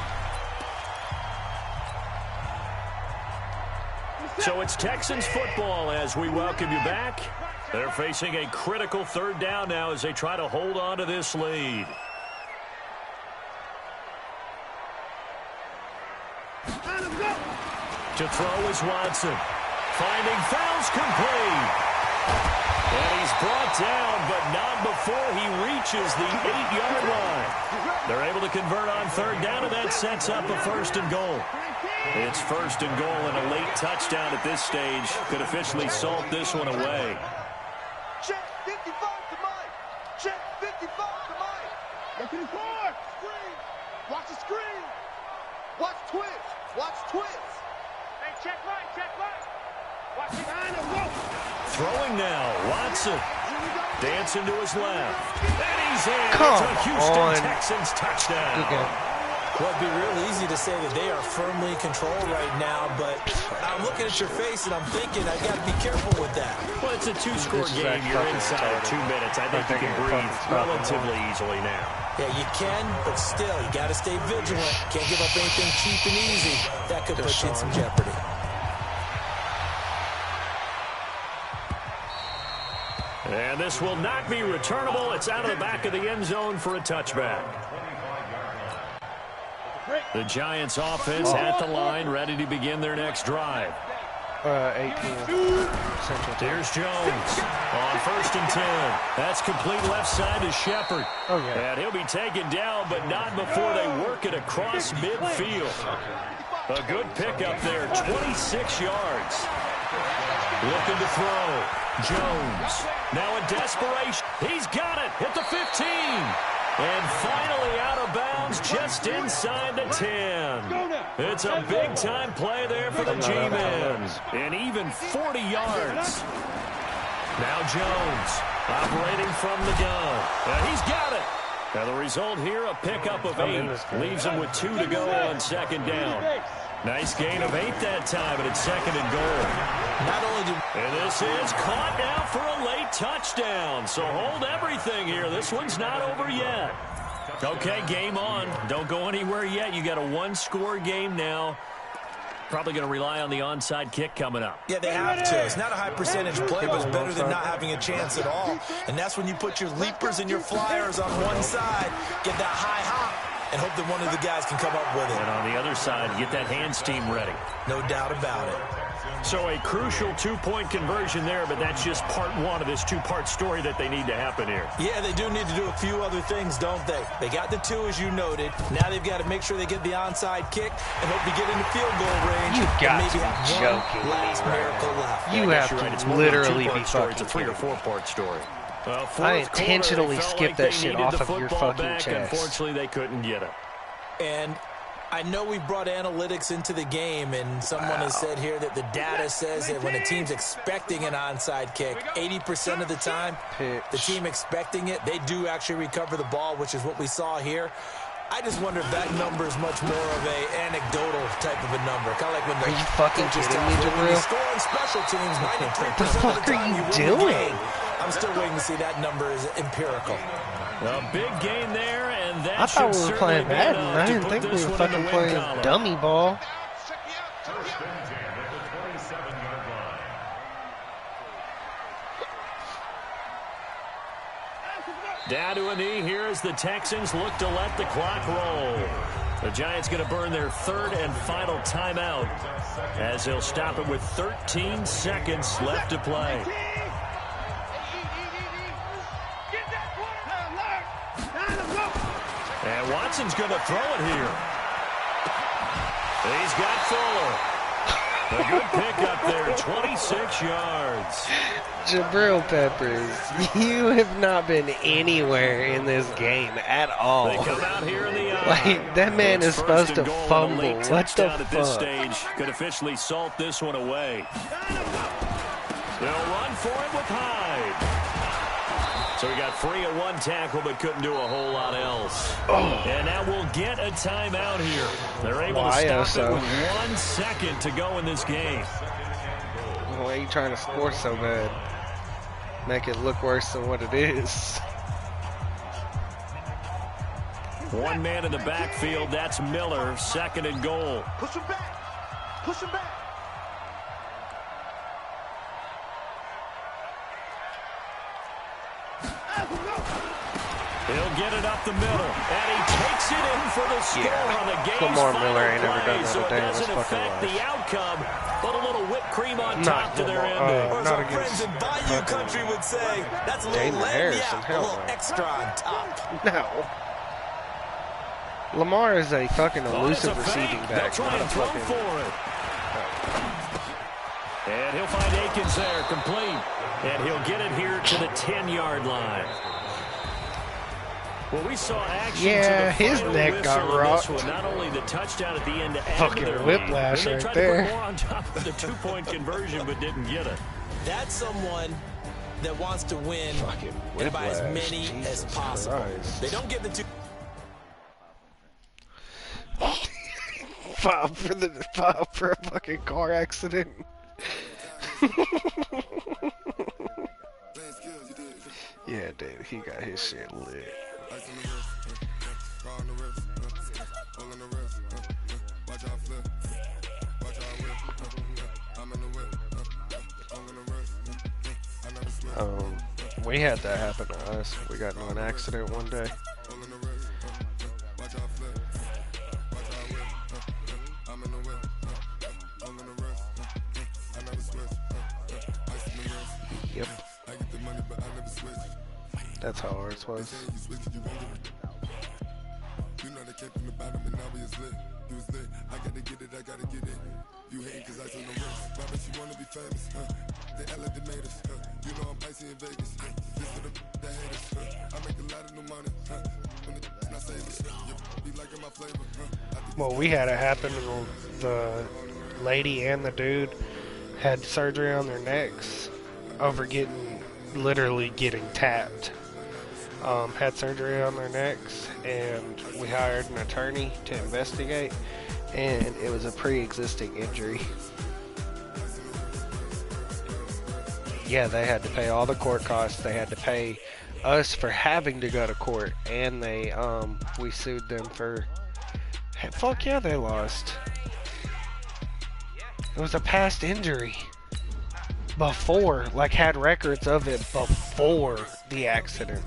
So it's Texans football as we welcome you back. They're facing a critical 3rd down now as they try to hold on to this lead. To throw is Watson. Finding fouls complete. And he's brought down, but not before he reaches the 8-yard line. They're able to convert on 3rd down, and that sets up a 1st and goal. It's 1st and goal, and a late touchdown at this stage could officially salt this one away. Check 55 to Mike. Check 55 to Mike. Go to the court. Screen. Watch the screen. Watch twist. Watch twist. Hey, check right. Check right. Watch it. Throwing now, Watson. Dancing to his left. And he's in. Come it's a Houston on. Texans touchdown. Well, it'd be real easy to say that they are firmly in control right now, but I'm looking at your face and I'm thinking I've got to be careful with that. Well, it's a two-score game. You're inside of 2 minutes. I think you can breathe relatively easily now. Yeah, you can, but still, you got to stay vigilant. Can't give up anything cheap and easy. That could put you in some jeopardy. And this will not be returnable. It's out of the back of the end zone for a touchback. The Giants offense at the line, ready to begin their next drive. 18. Here's Jones on 1st and 10. That's complete left side to Shepard. Oh, yeah. And he'll be taken down, but not before they work it across midfield. A good pickup there, 26 yards. Looking to throw. Jones. Now in desperation. He's got it at the 15. And finally out of bounds just inside the 10. It's a big-time play there for the G-Men. And even 40 yards. Now Jones operating from the gun. And he's got it. Now the result here, a pickup of 8. Leaves him with 2 to go on 2nd down. Nice gain of 8 that time, and it's 2nd and goal. Not only do... And this is caught now for a late touchdown. So hold everything here. This one's not over yet. Okay, game on. Don't go anywhere yet. You got a 1-score game now. Probably going to rely on the onside kick coming up. Yeah, they have to. It's not a high percentage play, but it's better than not having a chance at all. And that's when you put your leapers and your flyers on one side, get that high hop, and hope that one of the guys can come up with it. And on the other side, get that hands team ready. No doubt about it. So a crucial 2-point conversion there, but that's just part 1 of this 2-part story that they need to happen here. Yeah, they do need to do a few other things, don't they? They got the 2, as you noted. Now they've got to make sure they get the onside kick and hope to get into field goal range. You got maybe to be have joking. last miracle left. You have to right. It's literally be story. fucking It's a 3- or 4-part story. I intentionally skipped that shit off of your fucking chest. Unfortunately, they couldn't get it. And I know we brought analytics into the game, and someone has said here that the data says that when a team's expecting an onside kick, 80% of the time, the team expecting it, they do actually recover the ball, which is what we saw here. I just wonder if that number is much more of a anecdotal type of a number. Kind of like when the Are you fucking kidding me, Jabril? You score on special teams 93% What the fuck of the time, are you win the doing? game. I'm still waiting to see that number is empirical. A big gain there, and that I thought we were playing Madden. I didn't think we were fucking playing dummy ball. Down to a knee here as the Texans look to let the clock roll. The Giants going to burn their 3rd and final timeout as they'll stop it with 13 seconds left to play. And Watson's going to throw it here. He's got Fuller. A good pickup there, 26 yards. Jabril Peppers, you have not been anywhere in this game at all. They come out here in the like, that man is supposed to fumble. What the at this fuck? stage could officially salt this one away. They'll run for it with Hyde. So he got free of 1 tackle, but couldn't do a whole lot else. And now we'll get a timeout here. They're able to stop it with 1 second to go in this game. Why are you trying to score so bad? Make it look worse than what it is. 1 man in the backfield. That's Miller. 2nd and goal. Push him back. Push him back. He'll get it up the middle, and he takes it in for the score on the game's Lamar final Miller ain't play, ever done that so a it day in his doesn't fucking affect life. the outcome, but a little whipped cream on top to their ending. Or as not our against friends in Bayou Country would say, that's a little Damon leg, Harrison, yeah, a hell little no. extra on top. No. Lamar is a fucking Oh, elusive it's a receiving fake. back. They'll try Not a and throw fucking... for it. And he'll find Akins there, complete. And he'll get it here to the 10-yard line. Well, we saw action Yeah, to the his final neck got whistle in this rocked. one. Not only the touchdown at the end to add Fucking to their whiplash lead, and they right tried there. to put more on top of the 2-point conversion, but didn't get it. That's someone that wants to win and by as many Jesus as possible. Christ. They don't get the 2. Filed for a fucking car accident. Yeah, dude, he got his shit lit. We had that happen to us. We got into an accident one day. Yep. That's how ours was. You hate cause I took no risks. But you wanna be famous, They elevated us, You know I'm icy in Vegas, This for the haters, I make a lot of new money, When the not savers, You be liking my flavor, Well, we had it happen, and the lady and the dude had surgery on their necks over literally getting tapped. Had surgery on their necks, and we hired an attorney to investigate, and it was a pre-existing injury. Yeah, they had to pay all the court costs. They had to pay us for having to go to court, and we sued them for. Fuck yeah, they lost. It was a past injury. Before, like, had records of it before the accident.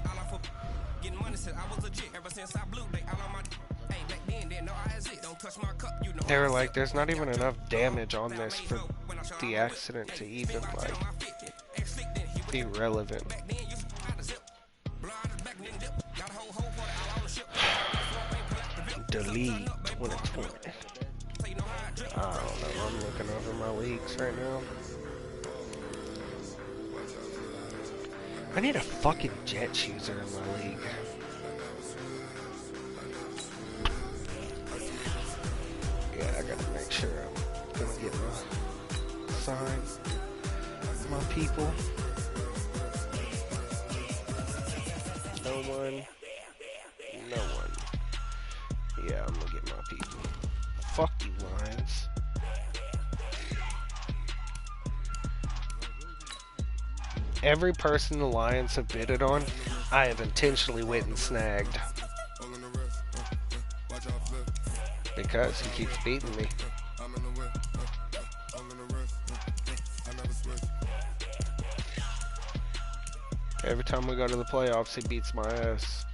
They were like, there's not even enough damage on this for the accident to even, like, be relevant. Delete 2020. I don't know, I'm looking over my leagues right now. I need a fucking Jets user in my league. Yeah, I gotta make sure I'm gonna get my sign, my people. No one. Yeah, I'm gonna get my people. Fuck you, Lions. Every person the Lions have bidded on, I have intentionally went and snagged. Because he keeps beating me. Every time we go to the playoffs, he beats my ass.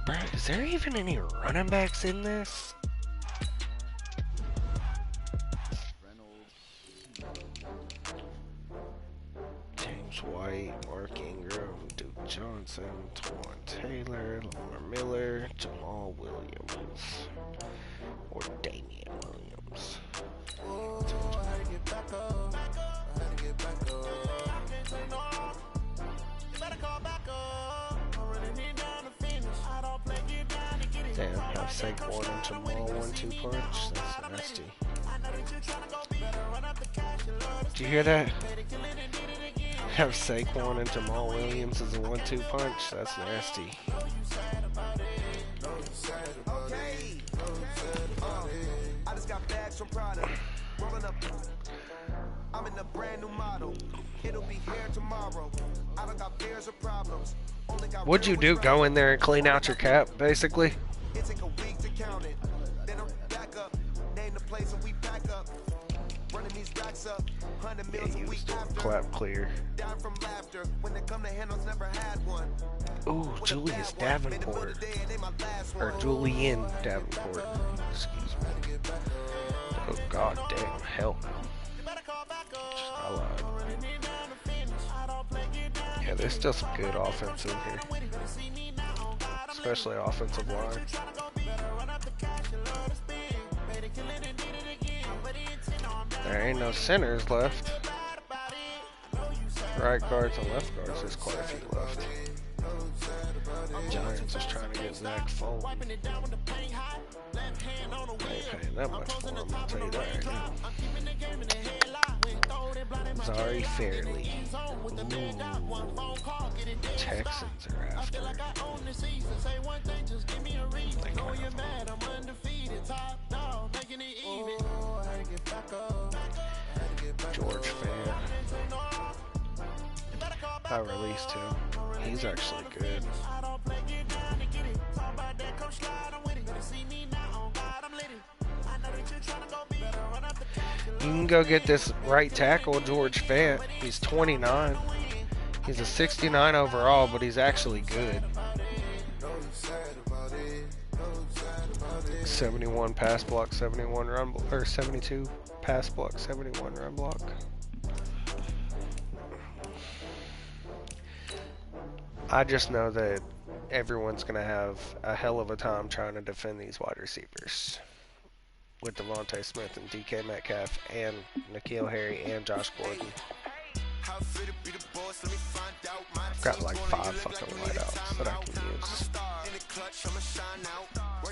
Bruh, is there even any running backs in this? James White, Mark Ingram, Duke Johnson, Twan Taylor, Lamar Miller, Jamal Williams, or Damian Williams. Damn, have Saquon and Jamal 1-2 punch. That's nasty. Did you hear that? Have Saquon and Jamal Williams as a 1-2 punch. That's nasty. I'm in a brand new model. It'll be here tomorrow. I don't got fears or problems. What'd you do? Go in there and clean out your cap, basically? It take a week to count it. Then I'm back up. Name the place and we back up. Running these racks up. 100 million a week after. Clap clear. Down from laughter. When they come to handles, never had one. Ooh, Julius Davenport. Or Julian Davenport. Excuse me. Oh, god damn. Hell no. I lied. Yeah, there's still some good offense in here. Especially offensive line. There ain't no centers left. Right guards and left guards, there's quite a few left. Giants is trying to get Zach Fold. I ain't paying that much for him, I'll tell you that right now. Zari Fairley. Ooh. Texans are after. George fan. I released him. He's actually good. You can go get this right tackle, George Fant. He's 29. He's a 69 overall, but he's actually good. 71 pass block, 71 run, or 72 pass block, 71 run block. I just know that everyone's going to have a hell of a time trying to defend these wide receivers with Devontae Smith and DK Metcalf and N'Keal Harry and Josh Gordon. I've got like 5 fucking wideouts that I can use.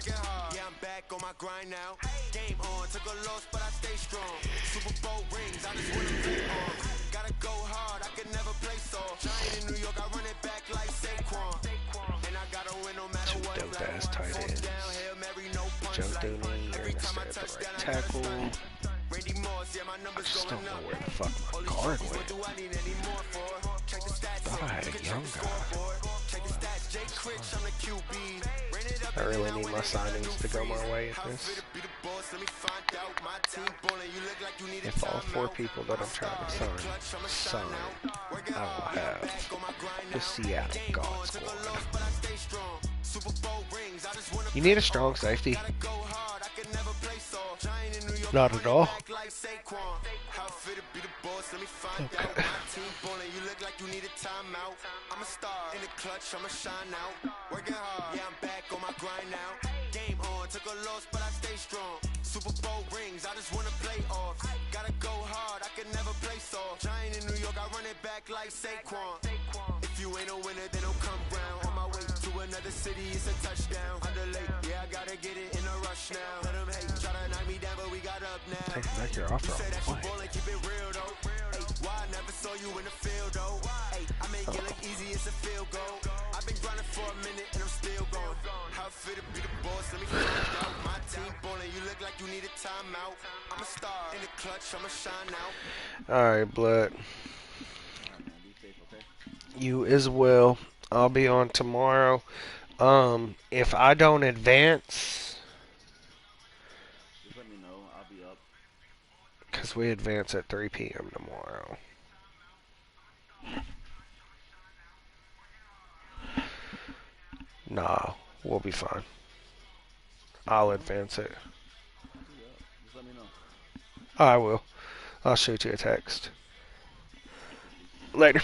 Yeah, I'm back on my grind now. Game on, took a loss, but I stay strong. Super Bowl rings, I just wanna play on. Gotta go hard, I can never play soft. Giant in New York, I run it back like Saquon. And I gotta win no matter what. Dope ass tight ends. Joe Dooney, you're gonna stay at the right tackle. I just don't know where the fuck my guard went. Thought I had a young guy. I really need my signings to go my way in this. If all 4 people that I'm trying to sign, I will have the Seattle God Squad. You need a strong safety. Not at all. Okay. Took a loss, but I stay strong. Super Bowl rings, I just wanna play off. Gotta go hard, I can never play soft. Giant in New York, I run it back like Saquon. If you ain't a winner, then don't come round. On my way to another city, it's a touchdown. Underlay, yeah, I gotta get it in a rush now. Let them hate, try to knock me down, but we got up now. Take back your offer. You said that you ballin', keep it real though. Hey, why I never saw you in the field though? Hey, I make it look easy, it's a field goal. I've been grinding for a minute and I'm still going. How fit to be the boss, let me find out. My team ballin', you look like you need a timeout. I'm a star in the clutch, I'ma shine out. Alright, Blood. You as well. I'll be on tomorrow. If I don't advance, just let me know. I'll be up. Because we advance at 3 p.m. tomorrow. Nah, we'll be fine. I'll advance it. Just let me know. I will. I'll shoot you a text. Later.